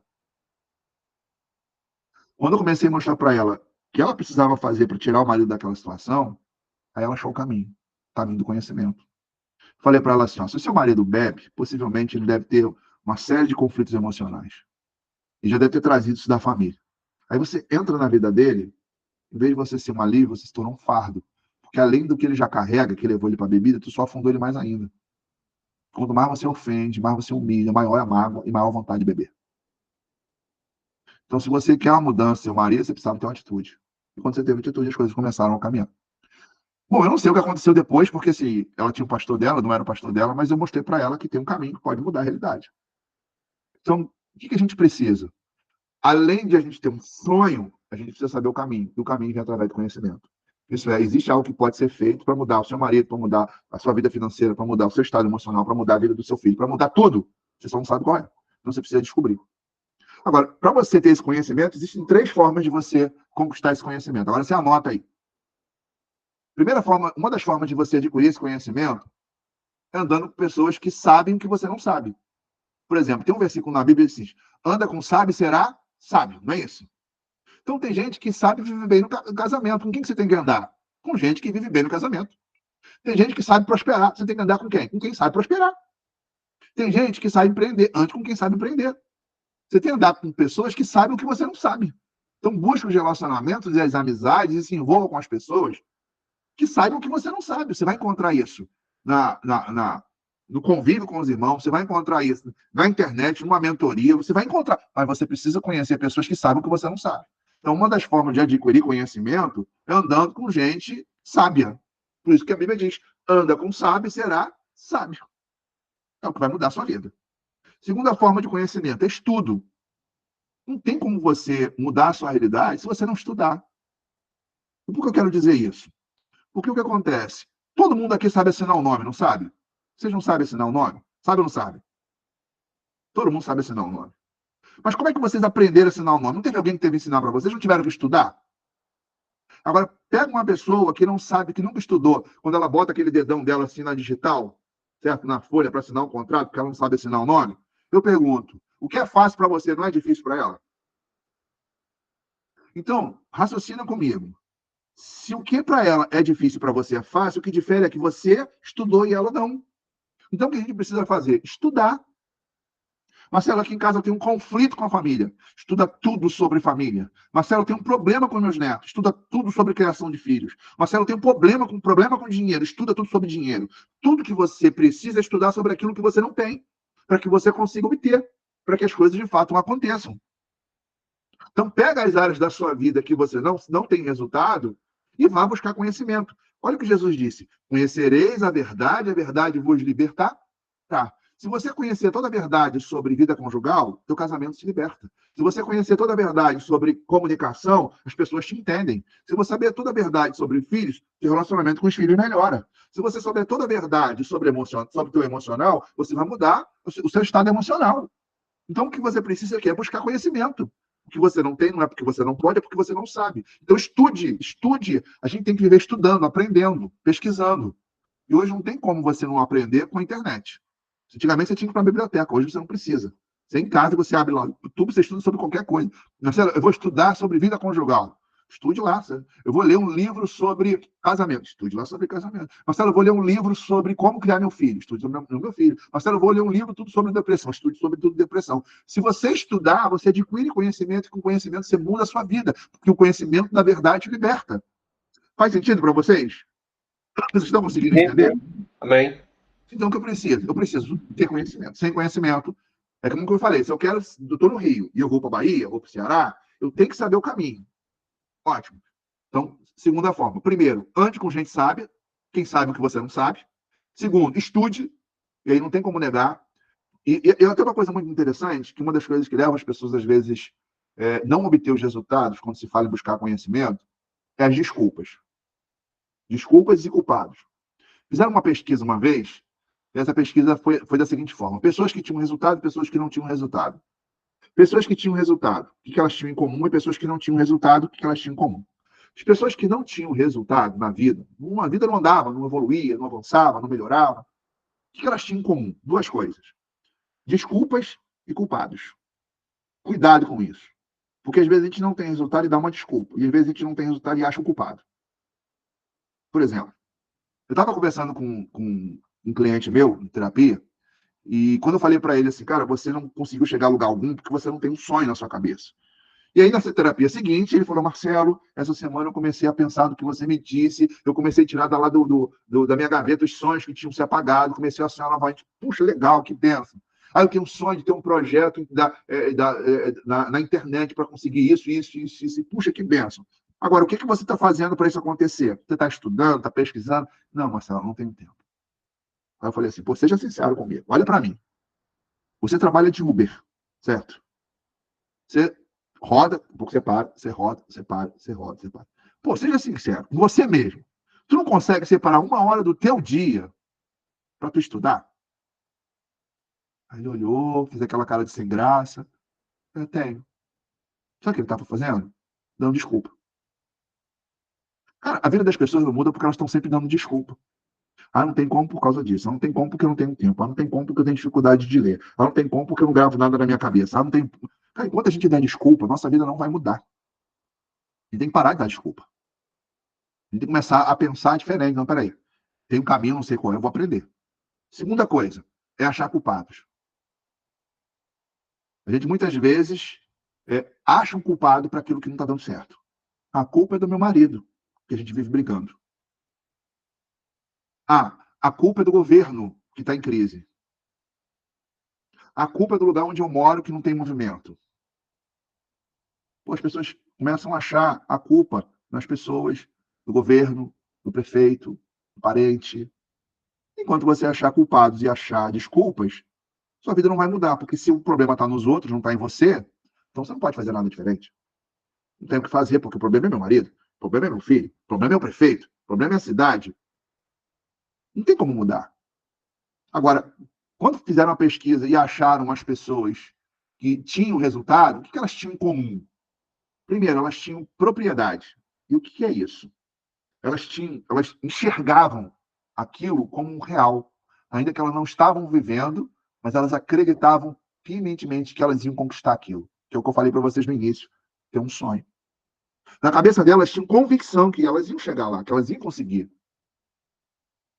Quando eu comecei a mostrar para ela o que ela precisava fazer para tirar o marido daquela situação, aí ela achou o caminho do conhecimento. Falei para ela assim, ó, se o seu marido bebe, possivelmente ele deve ter uma série de conflitos emocionais. E já deve ter trazido isso da família. Aí você entra na vida dele, em vez de você ser um alívio, você se torna um fardo. Porque além do que ele já carrega, que levou ele para a bebida, tu só afundou ele mais ainda. Quanto mais você ofende, mais você humilha, maior é a mágoa e maior a vontade de beber. Então, se você quer uma mudança, seu marido, você precisava ter uma atitude. E quando você teve atitude, as coisas começaram a caminhar. Bom, eu não sei o que aconteceu depois, porque assim, ela tinha um pastor dela, não era o pastor dela, mas eu mostrei para ela que tem um caminho que pode mudar a realidade. Então, o que a gente precisa? Além de a gente ter um sonho, a gente precisa saber o caminho. E o caminho vem através do conhecimento. Isso é, existe algo que pode ser feito para mudar o seu marido, para mudar a sua vida financeira, para mudar o seu estado emocional, para mudar a vida do seu filho, para mudar tudo. Você só não sabe qual é. Então você precisa descobrir. Agora, para você ter esse conhecimento, existem 3 formas de você conquistar esse conhecimento. Agora você anota aí. Primeira forma, uma das formas de você adquirir esse conhecimento é andando com pessoas que sabem o que você não sabe. Por exemplo, tem um versículo na Bíblia que diz: anda com sábio, será sábio. Não é isso? Então tem gente que sabe viver bem no casamento. Com quem que você tem que andar? Com gente que vive bem no casamento. Tem gente que sabe prosperar. Você tem que andar com quem? Com quem sabe prosperar. Tem gente que sabe empreender. Ande com quem sabe empreender. Você tem que andar com pessoas que sabem o que você não sabe. Então busca os relacionamentos e as amizades e se envolva com as pessoas que saibam o que você não sabe. Você vai encontrar isso no convívio com os irmãos, você vai encontrar isso na internet, numa mentoria, você vai encontrar. Mas você precisa conhecer pessoas que sabem o que você não sabe. Então, uma das formas de adquirir conhecimento é andando com gente sábia. Por isso que a Bíblia diz: anda com sábio, será sábio. É o que vai mudar a sua vida. Segunda forma de conhecimento é estudo. Não tem como você mudar a sua realidade se você não estudar. E por que eu quero dizer isso? Porque o que acontece? Todo mundo aqui sabe assinar o nome, não sabe? Vocês não sabem assinar o nome? Sabe ou não sabe? Todo mundo sabe assinar o nome. Mas como é que vocês aprenderam a assinar o nome? Não teve alguém que teve que ensinar para vocês? Não tiveram que estudar? Agora, pega uma pessoa que não sabe, que nunca estudou, quando ela bota aquele dedão dela assim na digital, certo? Na folha para assinar um contrato, porque ela não sabe assinar o nome. Eu pergunto, o que é fácil para você não é difícil para ela? Então, raciocina comigo. Se o que para ela é difícil para você é fácil, o que difere é que você estudou e ela não. Então, o que a gente precisa fazer? Estudar. Marcelo, aqui em casa eu tenho um conflito com a família. Estuda tudo sobre família. Marcelo, eu tenho um problema com meus netos. Estuda tudo sobre criação de filhos. Marcelo, eu tenho um problema com dinheiro. Estuda tudo sobre dinheiro. Tudo que você precisa é estudar sobre aquilo que você não tem, para que você consiga obter, para que as coisas de fato aconteçam. Então, pega as áreas da sua vida que você não tem resultado e vá buscar conhecimento. Olha o que Jesus disse: conhecereis a verdade vos libertará. Se você conhecer toda a verdade sobre vida conjugal, teu casamento se liberta. Se você conhecer toda a verdade sobre comunicação, as pessoas te entendem. Se você saber toda a verdade sobre filhos, teu relacionamento com os filhos melhora. Se você souber toda a verdade sobre teu emocional, você vai mudar o seu estado emocional. Então, o que você precisa aqui é buscar conhecimento. O que você não tem não é porque você não pode, é porque você não sabe. Então, estude. A gente tem que viver estudando, aprendendo, pesquisando. E hoje não tem como você não aprender com a internet. Antigamente você tinha que ir para a biblioteca, hoje você não precisa. Você em casa, você abre lá o YouTube, você estuda sobre qualquer coisa. Marcelo, eu vou estudar sobre vida conjugal. Estude lá. Sabe? Eu vou ler um livro sobre casamento. Estude lá sobre casamento. Marcelo, eu vou ler um livro sobre como criar meu filho. Estude sobre meu filho. Marcelo, eu vou ler um livro tudo sobre depressão. Estude sobre tudo depressão. Se você estudar, você adquire conhecimento e com conhecimento você muda a sua vida. Porque o conhecimento, na verdade, te liberta. Faz sentido para vocês? Vocês estão conseguindo entender? Amém. Então, o que eu preciso? Eu preciso ter conhecimento. Sem conhecimento, é como eu falei, se eu estou no Rio e eu vou para a Bahia, vou para o Ceará, eu tenho que saber o caminho. Ótimo. Então, segunda forma. Primeiro, ande com gente sábia, quem sabe o que você não sabe. Segundo, estude, e aí não tem como negar. E tem uma coisa muito interessante, que uma das coisas que leva as pessoas, às vezes, não obter os resultados, quando se fala em buscar conhecimento, é as desculpas. Desculpas e culpados. Fizeram uma pesquisa uma vez, e essa pesquisa foi da seguinte forma: pessoas que tinham resultado e pessoas que não tinham resultado. Pessoas que tinham resultado, o que elas tinham em comum, e pessoas que não tinham resultado, o que elas tinham em comum. As pessoas que não tinham resultado na vida, uma vida não andava, não evoluía, não avançava, não melhorava, o que elas tinham em comum? Duas coisas: desculpas e culpados. Cuidado com isso. Porque às vezes a gente não tem resultado e dá uma desculpa. E às vezes a gente não tem resultado e acha o culpado. Por exemplo, eu estava conversando com um cliente meu, em terapia, e quando eu falei para ele assim, cara, você não conseguiu chegar a lugar algum porque você não tem um sonho na sua cabeça. E aí, nessa terapia seguinte, ele falou, Marcelo, essa semana eu comecei a pensar no que você me disse, eu comecei a tirar da minha gaveta os sonhos que tinham se apagado, comecei a sonhar novamente. Puxa, legal, que benção. Aí eu tenho um sonho de ter um projeto na internet para conseguir isso, isso, isso, isso. Puxa, que benção. Agora, o que você está fazendo para isso acontecer? Você está estudando, está pesquisando? Não, Marcelo, não tenho tempo. Aí eu falei assim, pô, seja sincero comigo, olha para mim. Você trabalha de Uber, certo? Você roda, um pouco você para, você roda, você para, você roda, você para. Pô, seja sincero, você mesmo. Tu não consegue separar uma hora do teu dia para tu estudar? Aí ele olhou, fez aquela cara de sem graça. Eu tenho. Sabe o que ele estava fazendo? Dando desculpa. Cara, a vida das pessoas não muda porque elas estão sempre dando desculpa. Ah, não tem como por causa disso. Ah, não tem como porque eu não tenho tempo. Ah, não tem como porque eu tenho dificuldade de ler. Ah, não tem como porque eu não gravo nada na minha cabeça. Ah, não tem. Cara, enquanto a gente der desculpa, nossa vida não vai mudar. E tem que parar de dar desculpa. A gente tem que começar a pensar diferente. Não, peraí. Tem um caminho, não sei qual é, eu vou aprender. Segunda coisa, é achar culpados. A gente muitas vezes acha um culpado para aquilo que não está dando certo. A culpa é do meu marido, que a gente vive brigando. Ah, a culpa é do governo, que está em crise. A culpa é do lugar onde eu moro, que não tem movimento. Pô, as pessoas começam a achar a culpa nas pessoas, do governo, do prefeito, do parente. Enquanto você achar culpados e achar desculpas, sua vida não vai mudar, porque se o problema está nos outros, não está em você, então você não pode fazer nada diferente. Não tenho o que fazer, porque o problema é meu marido, o problema é meu filho, o problema é o prefeito, o problema é a cidade. Não tem como mudar. Agora, quando fizeram a pesquisa e acharam as pessoas que tinham resultado, o que elas tinham em comum? Primeiro, elas tinham propriedade. E o que é isso? Elas enxergavam aquilo como um real, ainda que elas não estavam vivendo, mas elas acreditavam veementemente que elas iam conquistar aquilo, que é o que eu falei para vocês no início, ter um sonho. Na cabeça delas tinham convicção que elas iam chegar lá, que elas iam conseguir.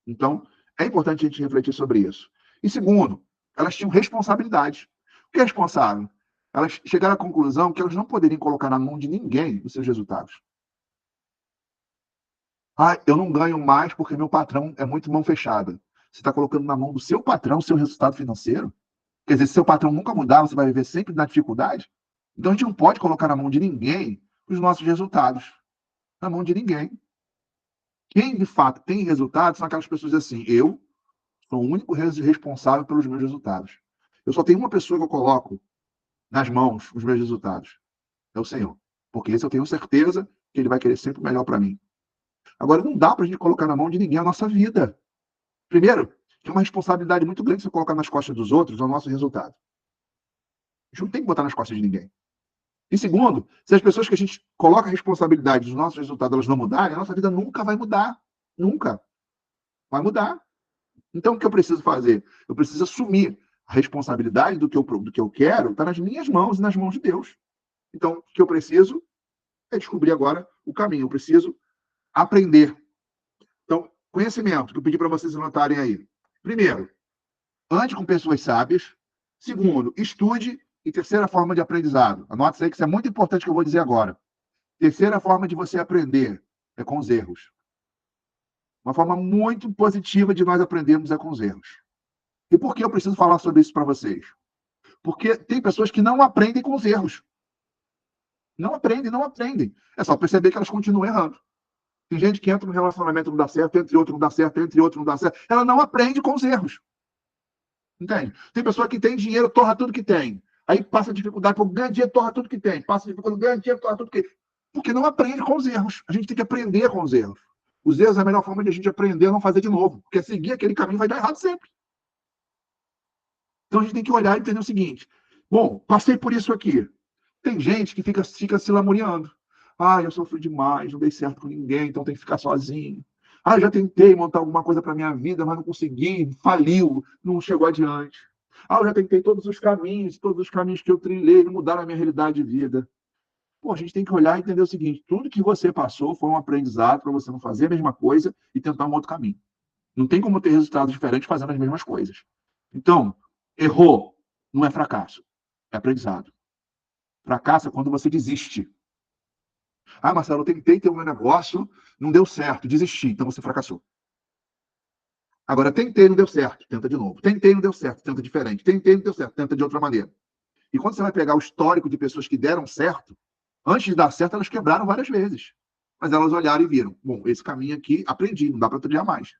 Então, é importante a gente refletir sobre isso. E segundo, elas tinham responsabilidade. O que é responsável? Elas chegaram à conclusão que elas não poderiam colocar na mão de ninguém os seus resultados. Ah, eu não ganho mais porque meu patrão é muito mão fechada. Você está colocando na mão do seu patrão o seu resultado financeiro? Quer dizer, se seu patrão nunca mudar, você vai viver sempre na dificuldade? Então a gente não pode colocar na mão de ninguém os nossos resultados. Na mão de ninguém. Quem de fato tem resultados são aquelas pessoas assim, eu sou o único responsável pelos meus resultados. Eu só tenho uma pessoa que eu coloco nas mãos os meus resultados. É o Senhor. Porque esse eu tenho certeza que ele vai querer sempre o melhor para mim. Agora, não dá para a gente colocar na mão de ninguém a nossa vida. Primeiro, tem uma responsabilidade muito grande se colocar nas costas dos outros o nosso resultado. A gente não tem que botar nas costas de ninguém. E segundo, se as pessoas que a gente coloca a responsabilidade dos nossos resultados elas não mudarem, a nossa vida nunca vai mudar. Nunca. Vai mudar. Então, o que eu preciso fazer? Eu preciso assumir a responsabilidade do que eu quero, está nas minhas mãos e nas mãos de Deus. Então, o que eu preciso é descobrir agora o caminho. Eu preciso aprender. Então, conhecimento, que eu pedi para vocês anotarem aí. Primeiro, ande com pessoas sábias. Segundo, estude. E terceira forma de aprendizado. Anote isso aí, que isso é muito importante que eu vou dizer agora. Terceira forma de você aprender é com os erros. Uma forma muito positiva de nós aprendermos é com os erros. E por que eu preciso falar sobre isso para vocês? Porque tem pessoas que não aprendem com os erros. Não aprendem, não aprendem. É só perceber que elas continuam errando. Tem gente que entra no relacionamento não dá certo, entre outro não dá certo, entre outro não dá certo. Ela não aprende com os erros. Entende? Tem pessoa que tem dinheiro, torra tudo que tem. Aí passa dificuldade, por ganhar dinheiro, torra tudo que tem. Passa dificuldade, ganha dinheiro, torra tudo que tem. Porque não aprende com os erros. A gente tem que aprender com os erros. Os erros é a melhor forma de a gente aprender a não fazer de novo. Porque seguir aquele caminho vai dar errado sempre. Então a gente tem que olhar e entender o seguinte: bom, passei por isso aqui. Tem gente que fica se lamuriando. Ah, eu sofri demais, não dei certo com ninguém, então tem que ficar sozinho. Ah, eu já tentei montar alguma coisa para minha vida, mas não consegui, faliu, não chegou adiante. Ah, eu já tentei todos os caminhos que eu trilhei não mudaram a minha realidade de vida. Pô, a gente tem que olhar e entender o seguinte: tudo que você passou foi um aprendizado para você não fazer a mesma coisa e tentar um outro caminho. Não tem como ter resultados diferentes fazendo as mesmas coisas. Então, errou, não é fracasso, é aprendizado. Fracasso é quando você desiste. Ah, Marcelo, eu tentei ter um negócio, não deu certo, desisti, então você fracassou. Agora, tentei, não deu certo, tenta de novo. Tentei, não deu certo, tenta diferente. Tentei, não deu certo, tenta de outra maneira. E quando você vai pegar o histórico de pessoas que deram certo, antes de dar certo, elas quebraram várias vezes. Mas elas olharam e viram: bom, esse caminho aqui, aprendi, não dá para trilhar mais.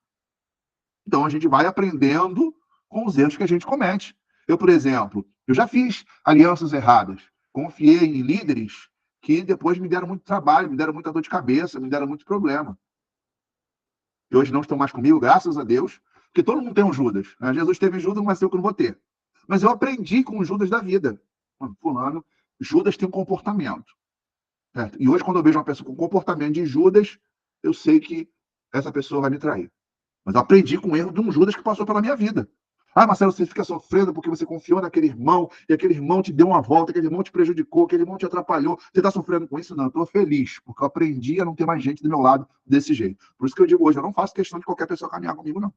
Então, a gente vai aprendendo com os erros que a gente comete. Eu, por exemplo, eu já fiz alianças erradas. Confiei em líderes que depois me deram muito trabalho, me deram muita dor de cabeça, me deram muito problema. E hoje não estão mais comigo, graças a Deus, porque todo mundo tem um Judas, né? Jesus teve Judas, não vai ser eu que não vou ter. Mas eu aprendi com o Judas da vida. Fulano, Judas tem um comportamento. Certo? E hoje, quando eu vejo uma pessoa com comportamento de Judas, eu sei que essa pessoa vai me trair. Mas eu aprendi com o erro de um Judas que passou pela minha vida. Ah, Marcelo, você fica sofrendo porque você confiou naquele irmão e aquele irmão te deu uma volta, aquele irmão te prejudicou, aquele irmão te atrapalhou. Você está sofrendo com isso? Não, eu estou feliz, porque eu aprendi a não ter mais gente do meu lado desse jeito. Por isso que eu digo hoje, eu não faço questão de qualquer pessoa caminhar comigo, não.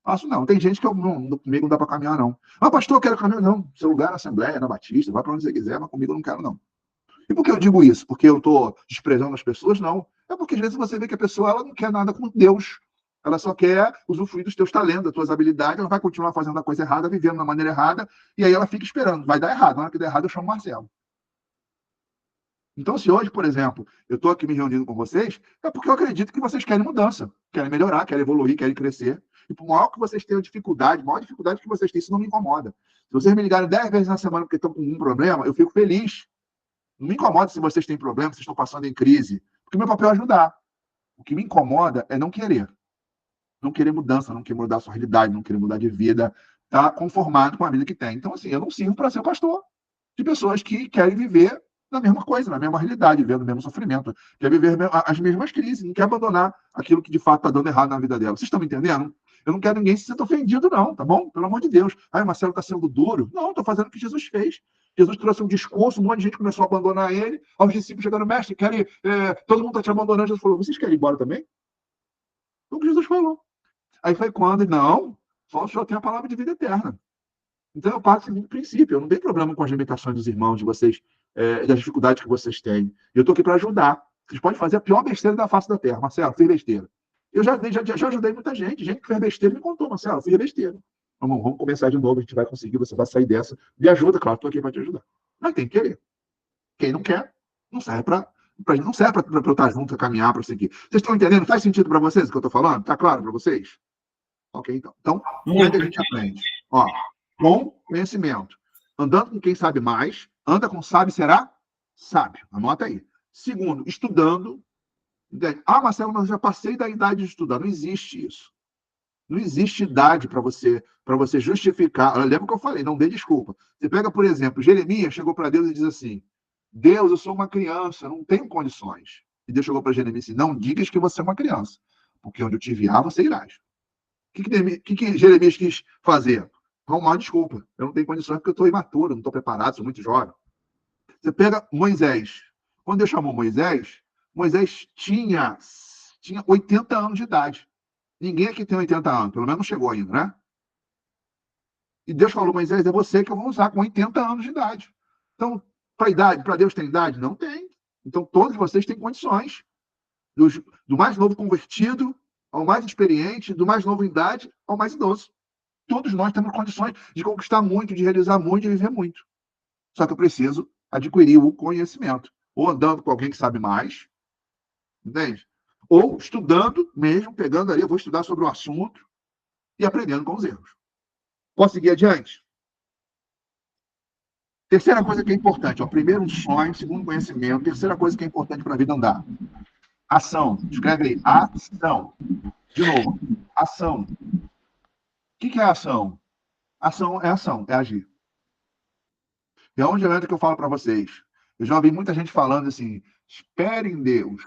Faço não. Tem gente que comigo não dá para caminhar, não. Ah, pastor, eu quero caminhar, não. Seu lugar na Assembleia, na Batista, vai para onde você quiser, mas comigo eu não quero, não. E por que eu digo isso? Porque eu estou desprezando as pessoas? Não. É porque às vezes você vê que a pessoa ela não quer nada com Deus. Ela só quer usufruir dos teus talentos, das tuas habilidades. Ela vai continuar fazendo a coisa errada, vivendo da maneira errada, e aí ela fica esperando. Vai dar errado. Na hora que der errado, eu chamo o Marcelo. Então, se hoje, por exemplo, eu estou aqui me reunindo com vocês, é porque eu acredito que vocês querem mudança, querem melhorar, querem evoluir, querem crescer. E por maior que vocês tenham dificuldade, maior dificuldade que vocês têm, isso não me incomoda. Se vocês me ligarem 10 vezes na semana porque estão com um problema, eu fico feliz. Não me incomoda se vocês têm problemas, se estão passando em crise, porque o meu papel é ajudar. O que me incomoda é não querer. Não querer mudança, não querer mudar a sua realidade, não querer mudar de vida, tá conformado com a vida que tem. Então, assim, eu não sirvo para ser pastor de pessoas que querem viver na mesma coisa, na mesma realidade, vivendo o mesmo sofrimento, quer viver as mesmas crises, não quer abandonar aquilo que de fato está dando errado na vida dela. Vocês estão me entendendo? Eu não quero ninguém se sinta ofendido, não, tá bom? Pelo amor de Deus. Ai, o Marcelo está sendo duro. Não, estou fazendo o que Jesus fez. Jesus trouxe um discurso, um monte de gente começou a abandonar ele. Aos discípulos chegaram, mestre, querem, todo mundo está te abandonando. Jesus falou, vocês querem ir embora também? Foi o que Jesus falou. Aí foi quando, não, só o Senhor tem a palavra de vida eterna. Então eu parto do princípio, eu não tenho problema com as limitações dos irmãos, de vocês, das dificuldades que vocês têm. Eu estou aqui para ajudar. Vocês podem fazer a pior besteira da face da terra. Marcelo, fiz besteira. Eu já ajudei muita gente que fez besteira me contou, Marcelo, fiz besteira. Vamos começar de novo, a gente vai conseguir, você vai sair dessa. Me ajuda, claro, estou aqui para te ajudar. Mas tem que querer. Quem não quer, não serve para não serve para eu estar junto, caminhar, para seguir. Vocês estão entendendo? Faz sentido para vocês o que eu estou falando? Está claro para vocês? Ok, então. Então, como é que a gente aprende? Ó, com conhecimento. Andando com quem sabe mais, anda com sábio será sábio. Anota aí. Segundo, estudando. Ah, Marcelo, mas eu já passei da idade de estudar. Não existe isso. Não existe idade para você justificar. Lembra o que eu falei, não dê desculpa. Você pega, por exemplo, Jeremias chegou para Deus e diz assim: Deus, eu sou uma criança, não tenho condições. E Deus chegou para Jeremias e disse: não digas que você é uma criança, porque onde eu te enviar, você irás. O que Jeremias quis fazer? Arrumar desculpa. Eu não tenho condições porque eu estou imaturo, não estou preparado, sou muito jovem. Você pega Moisés. Quando Deus chamou Moisés, Moisés tinha 80 anos de idade. Ninguém aqui tem 80 anos, pelo menos não chegou ainda, né? E Deus falou, Moisés, é você que eu vou usar com 80 anos de idade. Então, para Deus tem idade? Não tem. Então, todos vocês têm condições. Do mais novo convertido ao mais experiente, do mais novo em idade ao mais idoso. Todos nós temos condições de conquistar muito, de realizar muito, de viver muito. Só que eu preciso adquirir o conhecimento. Ou andando com alguém que sabe mais, entende? Ou estudando mesmo, pegando ali, eu vou estudar sobre o assunto e aprendendo com os erros. Posso seguir adiante? Terceira coisa que é importante, ó, primeiro um sonho, segundo conhecimento, terceira coisa que é importante para a vida andar. Ação. Escreve aí, ação. De novo, ação. O que é ação? Ação, é agir. É onde entra que eu falo para vocês. Eu já ouvi muita gente falando assim, espere em Deus,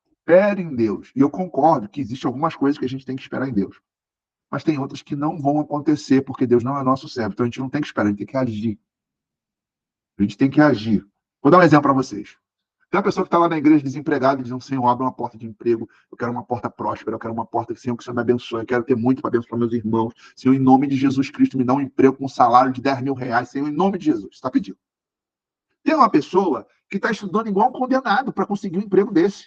espere em Deus. E eu concordo que existem algumas coisas que a gente tem que esperar em Deus. Mas tem outras que não vão acontecer, porque Deus não é nosso servo. Então a gente não tem que esperar, a gente tem que agir. A gente tem que agir. Vou dar um exemplo para vocês. Tem uma pessoa que está lá na igreja desempregada e diz, Senhor, abre uma porta de emprego, eu quero uma porta próspera, eu quero uma porta, Senhor, que o Senhor me abençoe, eu quero ter muito para abençoar meus irmãos. Senhor, em nome de Jesus Cristo, me dá um emprego com um salário de 10 mil reais, Senhor, em nome de Jesus. Está pedindo. Tem uma pessoa que está estudando igual um condenado para conseguir um emprego desse.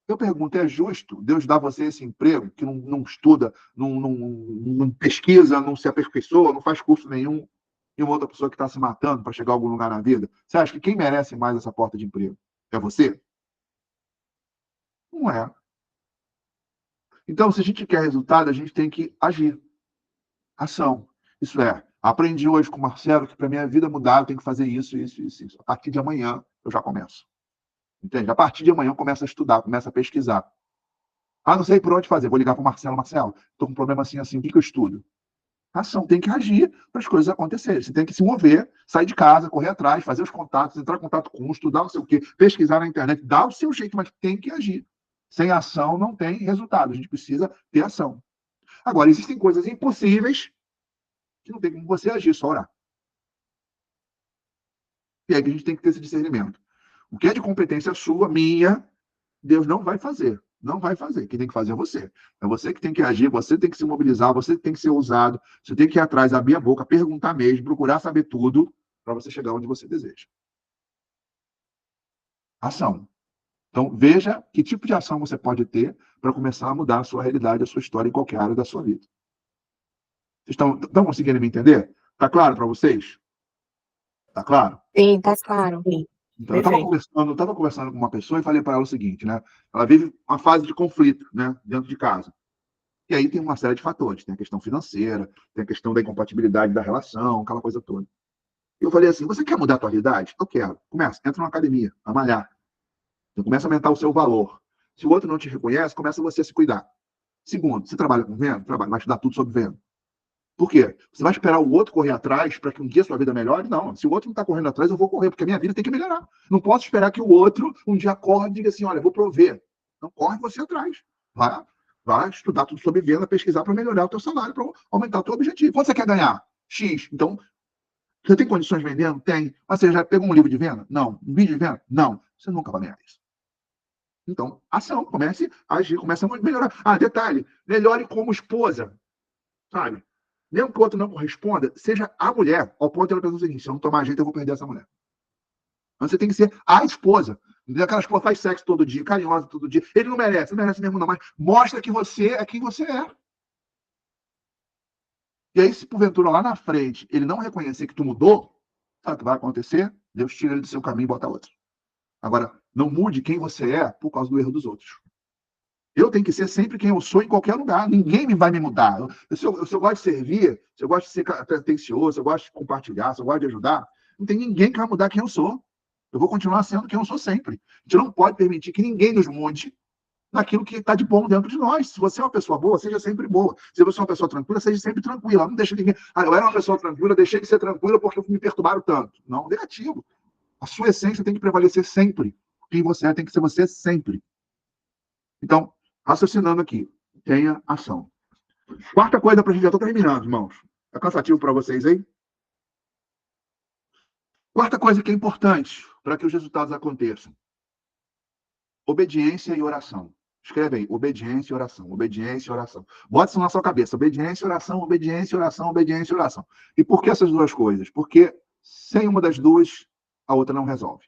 Eu pergunto, é justo Deus dar você esse emprego, que não estuda, não pesquisa, não se aperfeiçoa, não faz curso nenhum, e uma outra pessoa que está se matando para chegar a algum lugar na vida? Você acha que quem merece mais essa porta de emprego? É você? Não é. Então, se a gente quer resultado, a gente tem que agir. Ação. Isso é, aprendi hoje com o Marcelo que para minha vida mudar, eu tenho que fazer isso, isso, isso, isso. A partir de amanhã, eu já começo. Entende? A partir de amanhã, eu começo a estudar, começo a pesquisar. Ah, não sei por onde fazer. Vou ligar para o Marcelo. Marcelo, estou com um problema assim, assim. O que eu estudo? Ação. Tem que agir para as coisas acontecerem. Você tem que se mover, sair de casa, correr atrás, fazer os contatos, entrar em contato com um, estudar não sei o quê, pesquisar na internet, dar o seu jeito, mas tem que agir. Sem ação não tem resultado. A gente precisa ter ação. Agora, existem coisas impossíveis que não tem como você agir, só orar. E aí que a gente tem que ter esse discernimento. O que é de competência sua, minha, Deus não vai fazer. Não vai fazer. Quem tem que fazer é você. É você que tem que agir, você tem que se mobilizar, você tem que ser ousado, você tem que ir atrás, abrir a boca, perguntar mesmo, procurar saber tudo para você chegar onde você deseja. Ação. Então, veja que tipo de ação você pode ter para começar a mudar a sua realidade, a sua história em qualquer área da sua vida. Vocês estão conseguindo me entender? Está claro para vocês? Está claro? Sim, tá claro. Então, eu estava conversando com uma pessoa e falei para ela o seguinte, né? Ela vive uma fase de conflito, né? Dentro de casa. E aí tem uma série de fatores. Tem a questão financeira, tem a questão da incompatibilidade da relação, aquela coisa toda. E eu falei assim, você quer mudar a tua realidade? Eu quero. Começa, entra numa academia, a malhar. Então, começa a aumentar o seu valor. Se o outro não te reconhece, começa você a se cuidar. Segundo, você trabalha com venda? Trabalha, vai estudar tudo sobre venda. Por quê? Você vai esperar o outro correr atrás para que um dia a sua vida melhore? Não. Se o outro não está correndo atrás, eu vou correr, porque a minha vida tem que melhorar. Não posso esperar que o outro um dia corra e diga assim, olha, eu vou prover. Não, corre você atrás. Vai estudar tudo sobre venda, pesquisar para melhorar o teu salário, para aumentar o teu objetivo. Quanto você quer ganhar? X. Então, você tem condições vendendo? Tem. Mas você já pegou um livro de venda? Não. Um vídeo de venda? Não. Você nunca vai ganhar isso. Então, ação. Comece a agir, comece a melhorar. Ah, detalhe. Melhore como esposa. Sabe? Mesmo que o outro não corresponda, seja a mulher, ao ponto de ela pensar o seguinte, se eu não tomar jeito, eu vou perder essa mulher. Então você tem que ser a esposa. Aquela esposa faz sexo todo dia, carinhosa todo dia. Ele não merece mesmo não, mas mostra que você é quem você é. E aí, se porventura lá na frente ele não reconhecer que tu mudou, sabe o que vai acontecer? Deus tira ele do seu caminho e bota outro. Agora, não mude quem você é por causa do erro dos outros. Eu tenho que ser sempre quem eu sou em qualquer lugar. Ninguém vai me mudar. Se eu gosto de servir, se eu gosto de ser atencioso, se eu gosto de compartilhar, se eu gosto de ajudar, não tem ninguém que vai mudar quem eu sou. Eu vou continuar sendo quem eu sou sempre. A gente não pode permitir que ninguém nos mude naquilo que está de bom dentro de nós. Se você é uma pessoa boa, seja sempre boa. Se você é uma pessoa tranquila, seja sempre tranquila. Não deixe ninguém... Ah, eu era uma pessoa tranquila, deixei de ser tranquila porque me perturbaram tanto. Não, negativo. A sua essência tem que prevalecer sempre. Quem você é tem que ser você sempre. Então, raciocinando aqui, tenha ação. Quarta coisa para a gente, já estou terminando, irmãos. Está cansativo para vocês aí? Quarta coisa que é importante para que os resultados aconteçam. Obediência e oração. Escreve aí, obediência e oração, obediência e oração. Bota isso na sua cabeça, obediência e oração, obediência e oração, obediência e oração. E por que essas duas coisas? Porque sem uma das duas, a outra não resolve.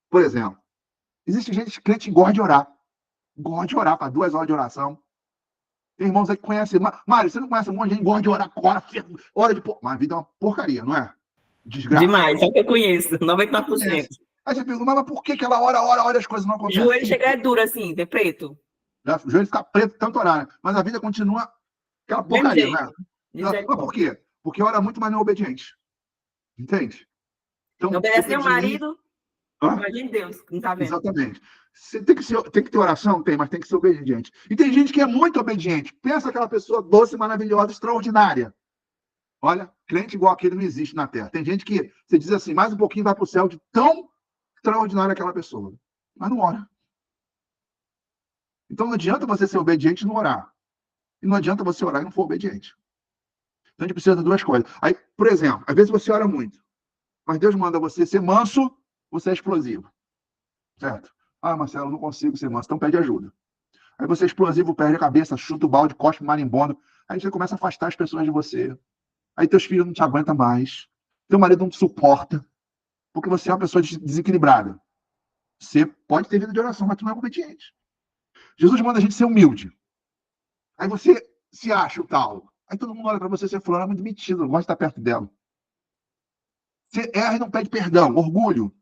Por exemplo, existe gente crente que gosta de orar. Gosta de orar para 2 horas de oração. Tem irmãos aí que conhecem. Mário, você não conhece um monte de gente que gosta de orar, hora de... Mas a vida é uma porcaria, não é? Desgraça. Demais, é que eu conheço, 99%. Aí você pergunta, mas por que ela ora, as coisas não acontecem? O joelho chega é duro assim, de preto. O joelho fica preto tanto orar, né? Mas a vida continua aquela porcaria, né? Mas por quê? Porque ora muito, mas não é obediente. Entende? Então, não obedece nem o marido, imagine Deus, não tá vendo? Exatamente. Você tem que ter oração? Tem, mas tem que ser obediente. E tem gente que é muito obediente. Pensa aquela pessoa doce, maravilhosa, extraordinária. Olha, crente igual aquele não existe na Terra. Tem gente que você diz assim, mais um pouquinho vai para o céu de tão extraordinária aquela pessoa, mas não ora. Então não adianta você ser obediente e não orar. E não adianta você orar e não for obediente. Então a gente precisa de duas coisas. Aí, por exemplo, às vezes você ora muito, mas Deus manda você ser manso, você é explosivo. Certo? Ah, Marcelo, eu não consigo ser manso, então pede ajuda. Aí você é explosivo, perde a cabeça, chuta o balde, cospe marimbondo. Aí você começa a afastar as pessoas de você. Aí teus filhos não te aguentam mais. Teu marido não te suporta, porque você é uma pessoa desequilibrada. Você pode ter vida de oração, mas tu não é obediente. Jesus manda a gente ser humilde. Aí você se acha o tal. Aí todo mundo olha para você e você fala, é muito metido, não gosta de estar perto dela. Você erra e não pede perdão, orgulho.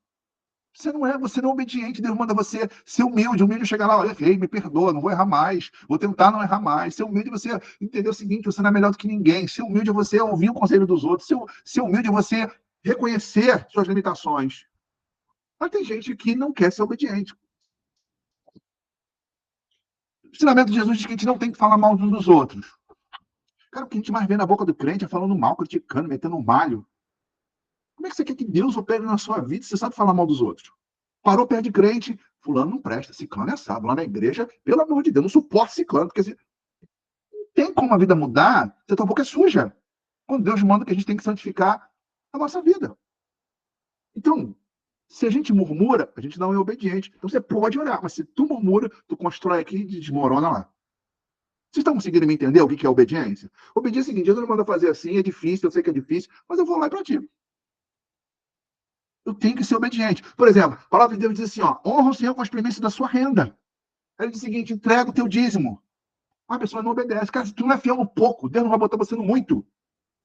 Você não é obediente, Deus manda você ser humilde. Humilde chegar lá, olha, errei, me perdoa, não vou errar mais, vou tentar não errar mais. Ser humilde é você entender o seguinte, você não é melhor do que ninguém. Ser humilde é você ouvir o conselho dos outros. Ser humilde é você reconhecer suas limitações. Mas tem gente que não quer ser obediente. O ensinamento de Jesus diz que a gente não tem que falar mal uns dos outros. Cara, o que a gente mais vê na boca do crente é falando mal, criticando, metendo um malho. Como é que você quer que Deus opere na sua vida se você sabe falar mal dos outros? Parou perto de crente, fulano não presta, ciclano é assado. Lá na igreja, pelo amor de Deus, não suporta ciclano, porque não tem como a vida mudar se a tua boca é suja. Quando Deus manda que a gente tem que santificar a nossa vida. Então, se a gente murmura, a gente não é obediente. Então você pode orar, mas se tu murmura, tu constrói aqui e desmorona lá. Vocês estão conseguindo me entender o que é obediência? Obediência é o seguinte, Deus não manda fazer assim, é difícil, eu sei que é difícil, mas eu vou lá para ti. Eu tenho que ser obediente. Por exemplo, a palavra de Deus diz assim, ó, honra o Senhor com as primícias da sua renda. Ele diz o seguinte, entrega o teu dízimo. A pessoa não obedece. Cara, se tu não é fiel no pouco, Deus não vai botar você no muito.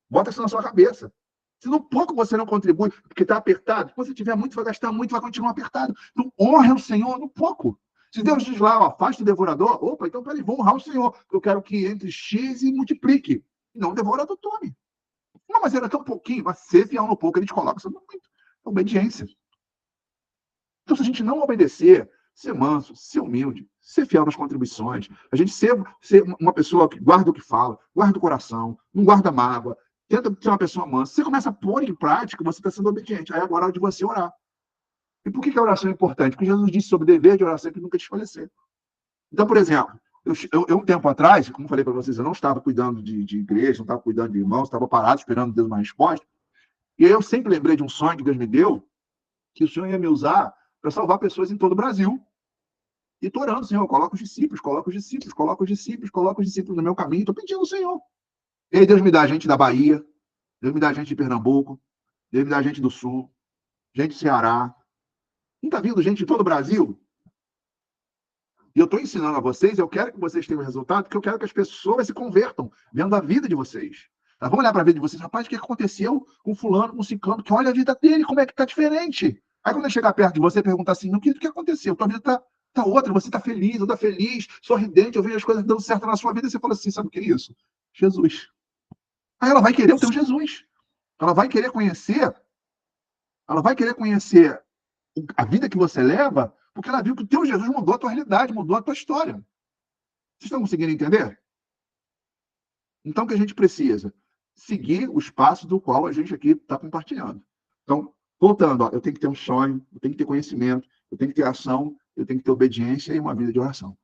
Bota isso na sua cabeça. Se no pouco você não contribui, porque está apertado, quando você tiver muito, vai gastar muito, vai continuar apertado. Então, honra o Senhor no pouco. Se Deus diz lá, ó, afasta o devorador, opa, então peraí, vou honrar o Senhor. Eu quero que entre X e multiplique. E não o devorador tome. Não, mas era tão pouquinho, mas ser fiel no pouco, ele te coloca no muito. Obediência. Então, se a gente não obedecer, ser manso, ser humilde, ser fiel nas contribuições, a gente ser uma pessoa que guarda o que fala, guarda o coração, não guarda mágoa, tenta ser uma pessoa mansa, você começa a pôr em prática, você está sendo obediente. Aí agora é hora de você orar. E por que a oração é importante? Porque Jesus disse sobre o dever de oração que nunca desfalecer. Então, por exemplo, eu um tempo atrás, como falei para vocês, eu não estava cuidando de igreja, não estava cuidando de irmãos, estava parado esperando Deus uma resposta. E aí eu sempre lembrei de um sonho que Deus me deu, que o Senhor ia me usar para salvar pessoas em todo o Brasil. E estou orando, Senhor, coloca os discípulos, coloca os discípulos, coloca os discípulos, coloca os discípulos no meu caminho. Estou pedindo ao Senhor. E aí Deus me dá gente da Bahia, Deus me dá gente de Pernambuco, Deus me dá gente do Sul, gente do Ceará. Não está vindo gente de todo o Brasil? E eu estou ensinando a vocês, eu quero que vocês tenham resultado, porque eu quero que as pessoas se convertam, vendo a vida de vocês. Tá? Vamos olhar para a vida de vocês. Rapaz, o que aconteceu com fulano, com ciclano? Que olha a vida dele, como é que está diferente. Aí quando ele chegar perto de você e perguntar assim, o que aconteceu? Tua vida tá outra, você está feliz, eu estou feliz, sorridente, eu vejo as coisas dando certo na sua vida, e você fala assim, sabe o que é isso? Jesus. Aí ela vai querer o teu Jesus. Ela vai querer conhecer a vida que você leva, porque ela viu que o teu Jesus mudou a tua realidade, mudou a tua história. Vocês estão conseguindo entender? Então, o que a gente precisa? Seguir os passos do qual a gente aqui está compartilhando. Então, voltando, ó, eu tenho que ter um sonho, eu tenho que ter conhecimento, eu tenho que ter ação, eu tenho que ter obediência e uma vida de oração.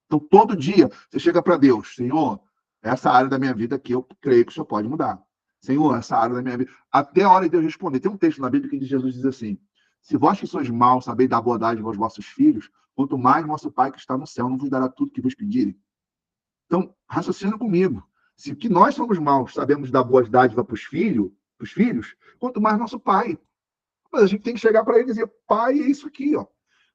Então, todo dia, você chega para Deus, Senhor, essa área da minha vida que eu creio que o Senhor pode mudar. Senhor, essa área da minha vida. Até a hora de Deus responder. Tem um texto na Bíblia que Jesus diz assim, se vós que sois maus sabeis dar boa dádiva aos vossos filhos, quanto mais nosso Pai que está no céu não vos dará tudo que vos pedirem. Então, raciocina comigo. Se que nós somos maus, sabemos dar boas dádivas para os filhos, quanto mais nosso Pai. Mas a gente tem que chegar para ele e dizer, Pai, é isso aqui, ó.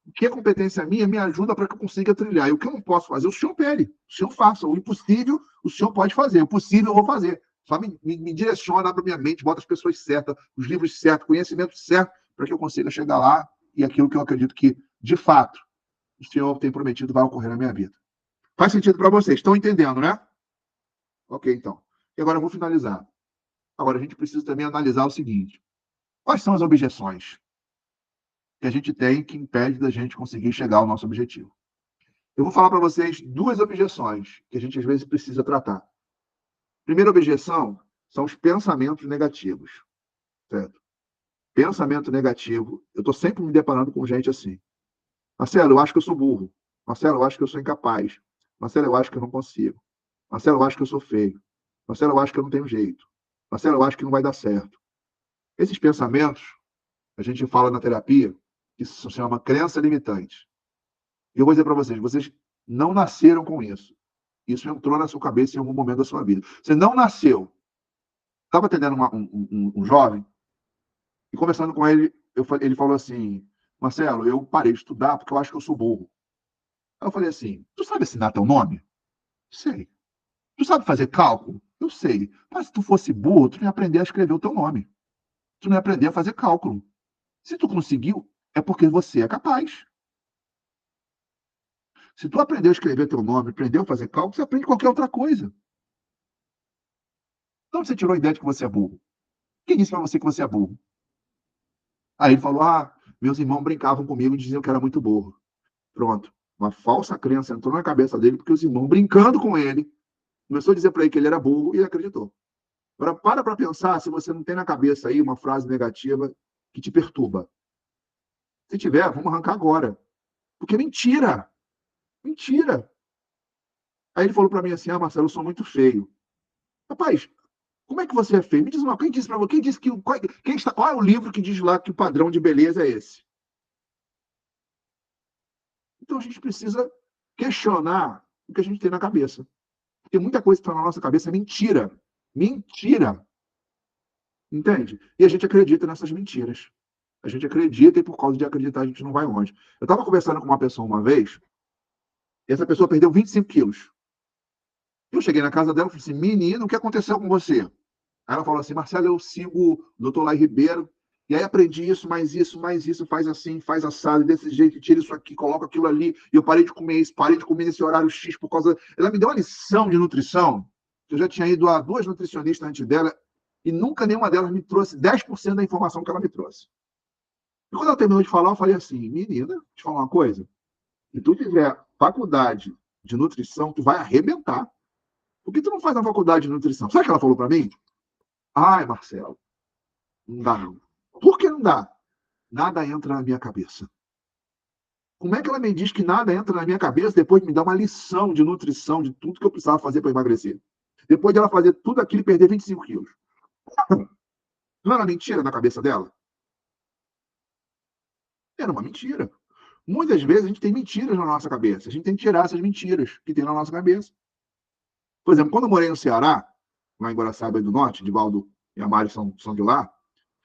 O que é competência minha, me ajuda para que eu consiga trilhar. E o que eu não posso fazer, o Senhor pede. O Senhor faça. O impossível, o Senhor pode fazer. O possível, eu vou fazer. Só me direciona, abre minha mente, bota as pessoas certas, os livros certos, conhecimento certo, para que eu consiga chegar lá e aquilo que eu acredito que, de fato, o Senhor tem prometido vai ocorrer na minha vida. Faz sentido para vocês? Estão entendendo, né? Ok, então. E agora eu vou finalizar. Agora a gente precisa também analisar o seguinte. Quais são as objeções que a gente tem que impede da gente conseguir chegar ao nosso objetivo? Eu vou falar para vocês duas objeções que a gente às vezes precisa tratar. Primeira objeção são os pensamentos negativos, certo? pensamento negativo. Eu estou sempre me deparando com gente assim. Marcelo, eu acho que eu sou burro. Marcelo, eu acho que eu sou incapaz. Marcelo, eu acho que eu não consigo. Marcelo, eu acho que eu sou feio. Marcelo, eu acho que eu não tenho jeito. Marcelo, eu acho que não vai dar certo. Esses pensamentos, a gente fala na terapia, que isso se chama crença limitante. E eu vou dizer para vocês não nasceram com isso. Isso entrou na sua cabeça em algum momento da sua vida. Você não nasceu. Estava atendendo um jovem, e conversando com ele, ele falou assim, Marcelo, eu parei de estudar porque eu acho que eu sou burro. Aí eu falei assim, tu sabe assinar teu nome? Sei. Tu sabe fazer cálculo? Eu sei. Mas se tu fosse burro, tu não ia aprender a escrever o teu nome. Tu não ia aprender a fazer cálculo. Se tu conseguiu, é porque você é capaz. Se tu aprendeu a escrever teu nome, aprendeu a fazer cálculo, você aprende qualquer outra coisa. Então você tirou a ideia de que você é burro. Quem disse para você que você é burro? Aí ele falou, meus irmãos brincavam comigo e diziam que era muito burro. Pronto. Uma falsa crença entrou na cabeça dele porque os irmãos brincando com ele começou a dizer para ele que ele era burro e ele acreditou. Agora, para pensar se você não tem na cabeça aí uma frase negativa que te perturba. Se tiver, vamos arrancar agora. Porque é mentira. Mentira. Aí ele falou para mim assim, Marcelo, eu sou muito feio. Rapaz, como é que você é feio? Me diz uma coisa, quem disse para você? Quem disse que qual é o livro que diz lá que o padrão de beleza é esse? Então a gente precisa questionar o que a gente tem na cabeça. Porque muita coisa que está na nossa cabeça é mentira. Mentira. Entende? E a gente acredita nessas mentiras. A gente acredita e por causa de acreditar a gente não vai longe. Eu estava conversando com uma pessoa uma vez e essa pessoa perdeu 25 quilos. Eu cheguei na casa dela e falei assim, menino, o que aconteceu com você? Aí ela falou assim, Marcelo, eu sigo o Dr. Lai Ribeiro e aí aprendi isso, mais isso, mais isso, faz assim, faz assado, desse jeito, tira isso aqui, coloca aquilo ali. E eu parei de comer isso, parei de comer nesse horário X por causa... Ela me deu uma lição de nutrição. Eu já tinha ido a 2 nutricionistas antes dela e nunca nenhuma delas me trouxe 10% da informação que ela me trouxe. E quando ela terminou de falar, eu falei assim, menina, te falar uma coisa. Se tu fizer faculdade de nutrição, tu vai arrebentar. Por que tu não faz a faculdade de nutrição? Sabe o que ela falou para mim? Ai, Marcelo, não dá não. Por que não dá? Nada entra na minha cabeça. Como é que ela me diz que nada entra na minha cabeça depois de me dar uma lição de nutrição, de tudo que eu precisava fazer para emagrecer? Depois de ela fazer tudo aquilo e perder 25 quilos. Não era mentira na cabeça dela? Era uma mentira. Muitas vezes a gente tem mentiras na nossa cabeça. A gente tem que tirar essas mentiras que tem na nossa cabeça. Por exemplo, quando eu morei no Ceará, lá em Guaraçaba do Norte, Divaldo e a Mari são de lá,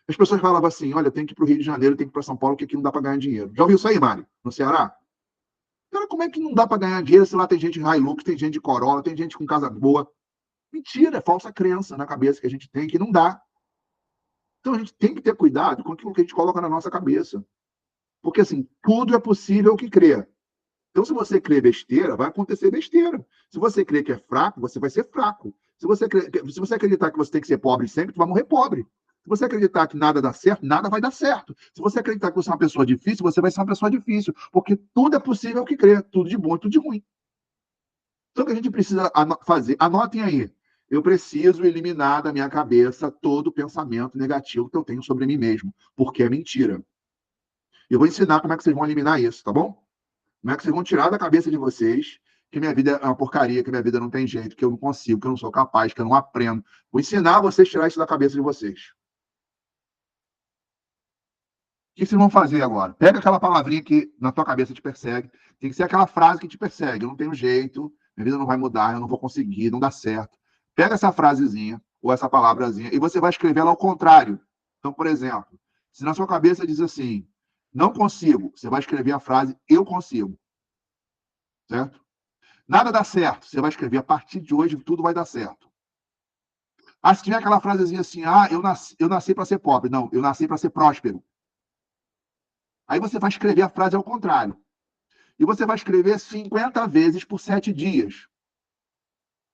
as pessoas falavam assim, olha, tem que ir para o Rio de Janeiro, tem que ir para São Paulo, que aqui não dá para ganhar dinheiro. Já ouviu isso aí, Mari? No Ceará? Cara, como é que não dá para ganhar dinheiro se lá tem gente Hilux, tem gente de Corolla, tem gente com casa boa? Mentira, é falsa crença na cabeça que a gente tem que não dá. Então a gente tem que ter cuidado com aquilo que a gente coloca na nossa cabeça. Porque, assim, tudo é possível que crê. Então, se você crê besteira, vai acontecer besteira. Se você crê que é fraco, você vai ser fraco. Se você acreditar que você tem que ser pobre sempre, você vai morrer pobre. Se você acreditar que nada dá certo, nada vai dar certo. Se você acreditar que você é uma pessoa difícil, você vai ser uma pessoa difícil. Porque tudo é possível que crê. Tudo de bom e tudo de ruim. Então, o que a gente precisa fazer? Anotem aí. Eu preciso eliminar da minha cabeça todo o pensamento negativo que eu tenho sobre mim mesmo. Porque é mentira. Eu vou ensinar como é que vocês vão eliminar isso, tá bom? Como é que vocês vão tirar da cabeça de vocês que minha vida é uma porcaria, que minha vida não tem jeito, que eu não consigo, que eu não sou capaz, que eu não aprendo. Vou ensinar vocês a tirar isso da cabeça de vocês. O que vocês vão fazer agora? Pega aquela palavrinha que na tua cabeça te persegue. Tem que ser aquela frase que te persegue. Eu não tenho jeito, minha vida não vai mudar, eu não vou conseguir, não dá certo. Pega essa frasezinha ou essa palavrazinha e você vai escrever ela ao contrário. Então, por exemplo, se na sua cabeça diz assim, não consigo, você vai escrever a frase eu consigo. Certo? Nada dá certo. Você vai escrever, a partir de hoje tudo vai dar certo. Se tiver aquela frasezinha assim, eu nasci para ser pobre. Não, eu nasci para ser próspero. Aí você vai escrever a frase ao contrário. E você vai escrever 50 vezes por 7 dias.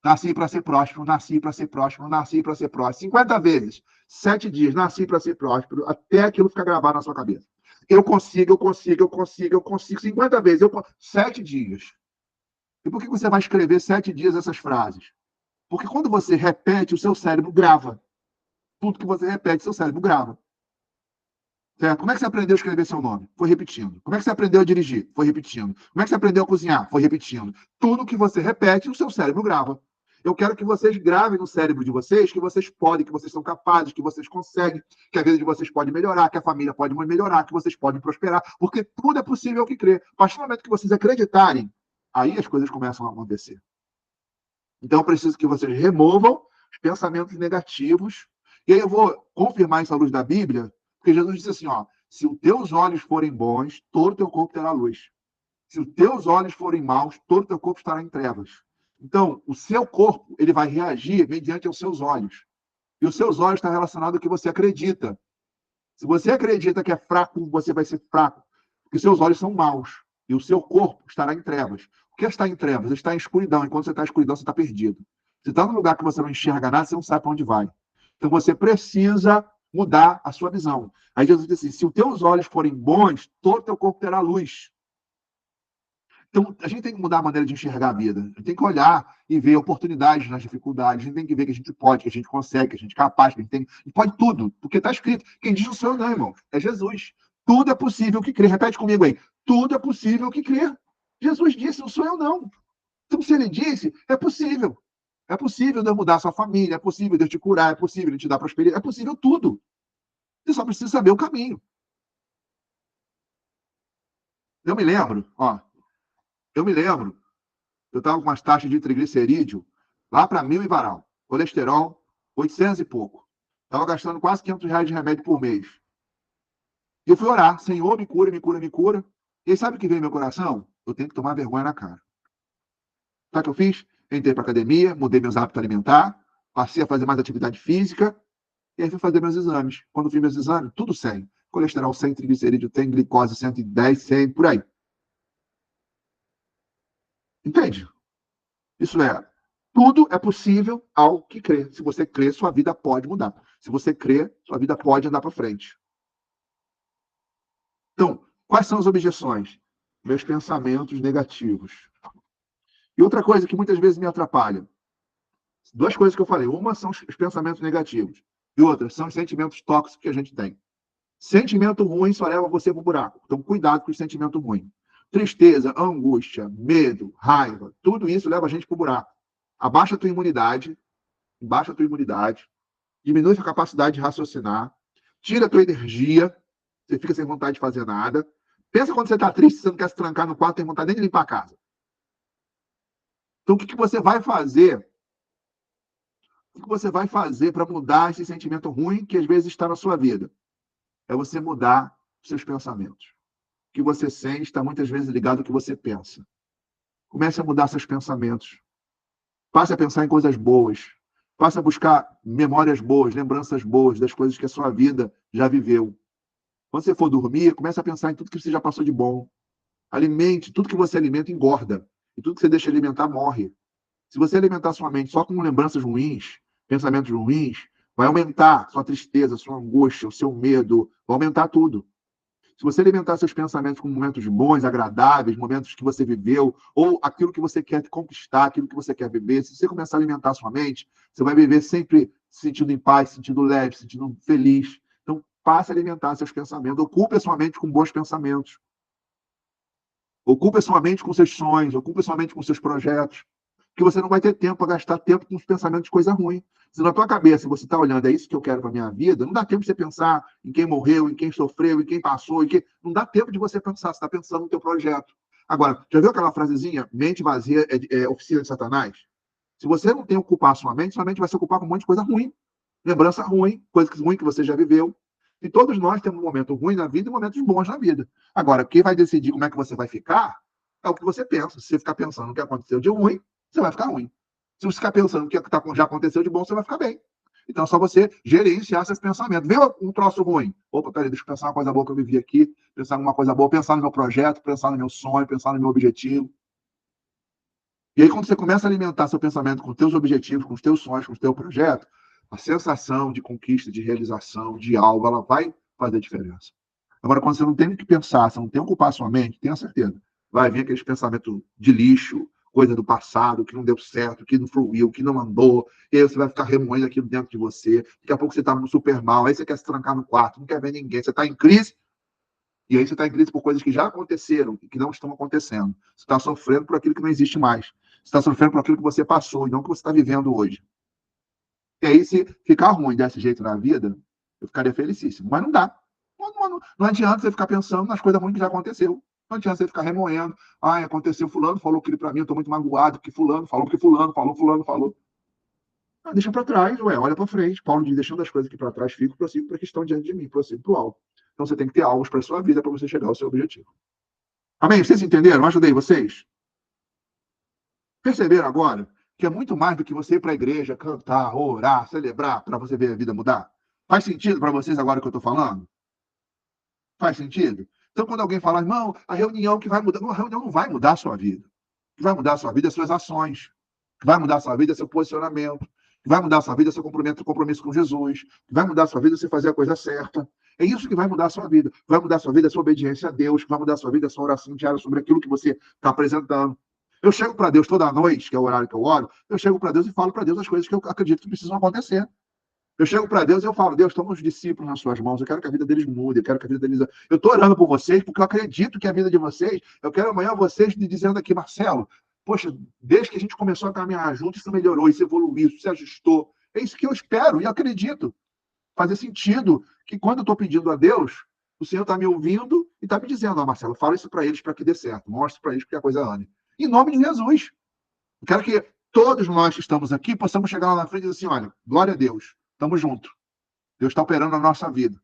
Nasci para ser próspero, nasci para ser próspero, nasci para ser próspero. 50 vezes, 7 dias, nasci para ser próspero, até aquilo ficar gravado na sua cabeça. Eu consigo, eu consigo, eu consigo, eu consigo. 50 vezes, 7 dias. E por que você vai escrever 7 dias essas frases? Porque quando você repete, o seu cérebro grava. Tudo que você repete, seu cérebro grava. Certo? Como é que você aprendeu a escrever seu nome? Foi repetindo. Como é que você aprendeu a dirigir? Foi repetindo. Como é que você aprendeu a cozinhar? Foi repetindo. Tudo que você repete, o seu cérebro grava. Eu quero que vocês gravem no cérebro de vocês que vocês podem, que vocês são capazes, que vocês conseguem, que a vida de vocês pode melhorar, que a família pode melhorar, que vocês podem prosperar, porque tudo é possível que crer. A partir do momento que vocês acreditarem, aí as coisas começam a acontecer. Então, eu preciso que vocês removam os pensamentos negativos. E aí eu vou confirmar isso à luz da Bíblia, porque Jesus disse assim, ó, se os teus olhos forem bons, todo o teu corpo terá luz. Se os teus olhos forem maus, todo o teu corpo estará em trevas. Então, o seu corpo, ele vai reagir mediante aos seus olhos. E os seus olhos estão relacionados ao que você acredita. Se você acredita que é fraco, você vai ser fraco, porque seus olhos são maus. E o seu corpo estará em trevas. O que está em trevas? Está em escuridão. Enquanto você está em escuridão, você está perdido. Você está num lugar que você não enxerga nada, você não sabe para onde vai. Então, você precisa mudar a sua visão. Aí Jesus disse assim, se os teus olhos forem bons, todo o teu corpo terá luz. Então, a gente tem que mudar a maneira de enxergar a vida. A gente tem que olhar e ver oportunidades nas dificuldades. A gente tem que ver que a gente pode, que a gente consegue, que a gente é capaz, que a gente pode tudo. Porque está escrito. Quem diz não sou eu, não, irmão. É Jesus. Tudo é possível que crer. Repete comigo aí. Tudo é possível que crer. Jesus disse, não sou eu, não. Então, se ele disse, é possível. É possível Deus mudar a sua família, é possível Deus te curar, é possível Ele te dar prosperidade, é possível tudo. Você só precisa saber o caminho. Eu me lembro, eu estava com umas taxas de triglicerídeo lá para 1.000 e varal. Colesterol, 800 e pouco. Estava gastando quase R$ 500 de remédio por mês. E eu fui orar, Senhor, me cura, me cura, me cura. E aí, sabe o que veio no meu coração? Eu tenho que tomar vergonha na cara. Sabe o que eu fiz? Entrei para academia, mudei meus hábitos alimentares, passei a fazer mais atividade física, e aí fui fazer meus exames. Quando fiz meus exames, tudo 100. Colesterol 100, triglicerídeo 100, glicose 110, 100, por aí. Entende? Isso é, tudo é possível ao que crê. Se você crê, sua vida pode mudar. Se você crê, sua vida pode andar para frente. Então, quais são as objeções? Meus pensamentos negativos. E outra coisa que muitas vezes me atrapalha. Duas coisas que eu falei. Uma são os pensamentos negativos. E outra são os sentimentos tóxicos que a gente tem. Sentimento ruim só leva você para o buraco. Então, cuidado com o sentimento ruim. Tristeza, angústia, medo, raiva, tudo isso leva a gente para o buraco. Abaixa a tua imunidade, diminui a capacidade de raciocinar, tira a tua energia, você fica sem vontade de fazer nada. Pensa quando você está triste, você não quer se trancar no quarto, tem vontade nem de limpar a casa. Então, o que você vai fazer? O que você vai fazer para mudar esse sentimento ruim que às vezes está na sua vida? É você mudar os seus pensamentos. O que você sente está muitas vezes ligado ao que você pensa. Comece a mudar seus pensamentos. Passe a pensar em coisas boas. Passe a buscar memórias boas, lembranças boas das coisas que a sua vida já viveu. Quando você for dormir, comece a pensar em tudo que você já passou de bom. Alimente, tudo que você alimenta engorda. E tudo que você deixa alimentar morre. Se você alimentar sua mente só com lembranças ruins, pensamentos ruins, vai aumentar sua tristeza, sua angústia, o seu medo, vai aumentar tudo. Se você alimentar seus pensamentos com momentos bons, agradáveis, momentos que você viveu, ou aquilo que você quer conquistar, aquilo que você quer viver, se você começar a alimentar sua mente, você vai viver sempre se sentindo em paz, se sentindo leve, se sentindo feliz. Então, passe a alimentar seus pensamentos. Ocupe a sua mente com bons pensamentos. Ocupe a sua mente com seus sonhos, ocupe a sua mente com seus projetos. Porque você não vai ter tempo para gastar tempo com os pensamentos de coisa ruim. Se na tua cabeça você está olhando, é isso que eu quero para a minha vida, não dá tempo de você pensar em quem morreu, em quem sofreu, em quem passou, não dá tempo de você pensar, você está pensando no teu projeto. Agora, já viu aquela frasezinha? Mente vazia é oficina de Satanás? Se você não tem que ocupar a sua mente vai se ocupar com um monte de coisa ruim. Lembrança ruim, coisa ruim que você já viveu. E todos nós temos um momento ruim na vida e momentos bons na vida. Agora, quem vai decidir como é que você vai ficar é o que você pensa. Se você ficar pensando no que aconteceu de ruim, você vai ficar ruim. Se você ficar pensando no que já aconteceu de bom, você vai ficar bem. Então, é só você gerenciar seus pensamentos. Vê um troço ruim. Opa, peraí, deixa eu pensar uma coisa boa que eu vivi aqui, pensar numa coisa boa, pensar no meu projeto, pensar no meu sonho, pensar no meu objetivo. E aí, quando você começa a alimentar seu pensamento com os teus objetivos, com os teus sonhos, com o teu projeto, a sensação de conquista, de realização, de algo, ela vai fazer diferença. Agora, quando você não tem o que pensar, você não tem que ocupar a sua mente, tenha certeza, vai vir aqueles pensamentos de lixo, coisa do passado, que não deu certo, que não fluiu, que não andou, e aí você vai ficar remoendo aquilo dentro de você. Daqui a pouco você está super mal, aí você quer se trancar no quarto, não quer ver ninguém, você está em crise, e aí você está em crise por coisas que já aconteceram e que não estão acontecendo. Você está sofrendo por aquilo que não existe mais. Você está sofrendo por aquilo que você passou e não o que você está vivendo hoje. E aí, se ficar ruim desse jeito na vida, eu ficaria felicíssimo. Mas não dá. Não adianta você ficar pensando nas coisas ruins que já aconteceu. Não adianta você ficar remoendo. Ai, aconteceu, fulano falou aquilo para mim, eu estou muito magoado, que fulano falou, que fulano falou, fulano falou. Ah, deixa para trás, ué, olha para frente. Paulo diz, deixando as coisas aqui para trás, fico, prossigo para que estão diante de mim, prossigo para o alto. Então você tem que ter alvos para a sua vida para você chegar ao seu objetivo. Amém? Vocês entenderam? Ajudei vocês? Perceberam agora que é muito mais do que você ir para a igreja, cantar, orar, celebrar, para você ver a vida mudar? Faz sentido para vocês agora o que eu estou falando? Faz sentido? Então, quando alguém fala, irmão, a reunião que vai mudar, não, a reunião não vai mudar a sua vida. O que vai mudar a sua vida é suas ações. O que vai mudar a sua vida é seu posicionamento. O que vai mudar a sua vida é seu compromisso com Jesus. O que vai mudar a sua vida é você fazer a coisa certa. É isso que vai mudar a sua vida. O que vai mudar a sua vida é a sua obediência a Deus. O que vai mudar a sua vida é a sua oração diária sobre aquilo que você está apresentando. Eu chego para Deus toda noite, que é o horário que eu oro, eu chego para Deus e falo para Deus as coisas que eu acredito que precisam acontecer. Eu chego para Deus e eu falo, Deus, toma os discípulos nas suas mãos, eu quero que a vida deles mude, eu quero que a vida deles... Eu estou orando por vocês porque eu acredito que a vida de vocês, eu quero amanhã vocês me dizendo aqui, Marcelo, poxa, desde que a gente começou a caminhar junto, isso melhorou, isso evoluiu, isso se ajustou. É isso que eu espero e acredito. Fazer sentido que quando eu estou pedindo a Deus, o Senhor está me ouvindo e está me dizendo, Marcelo, fala isso para eles para que dê certo, mostre para eles que a coisa ande. Em nome de Jesus. Eu quero que todos nós que estamos aqui possamos chegar lá na frente e dizer assim, olha, glória a Deus, estamos juntos. Deus está operando na nossa vida.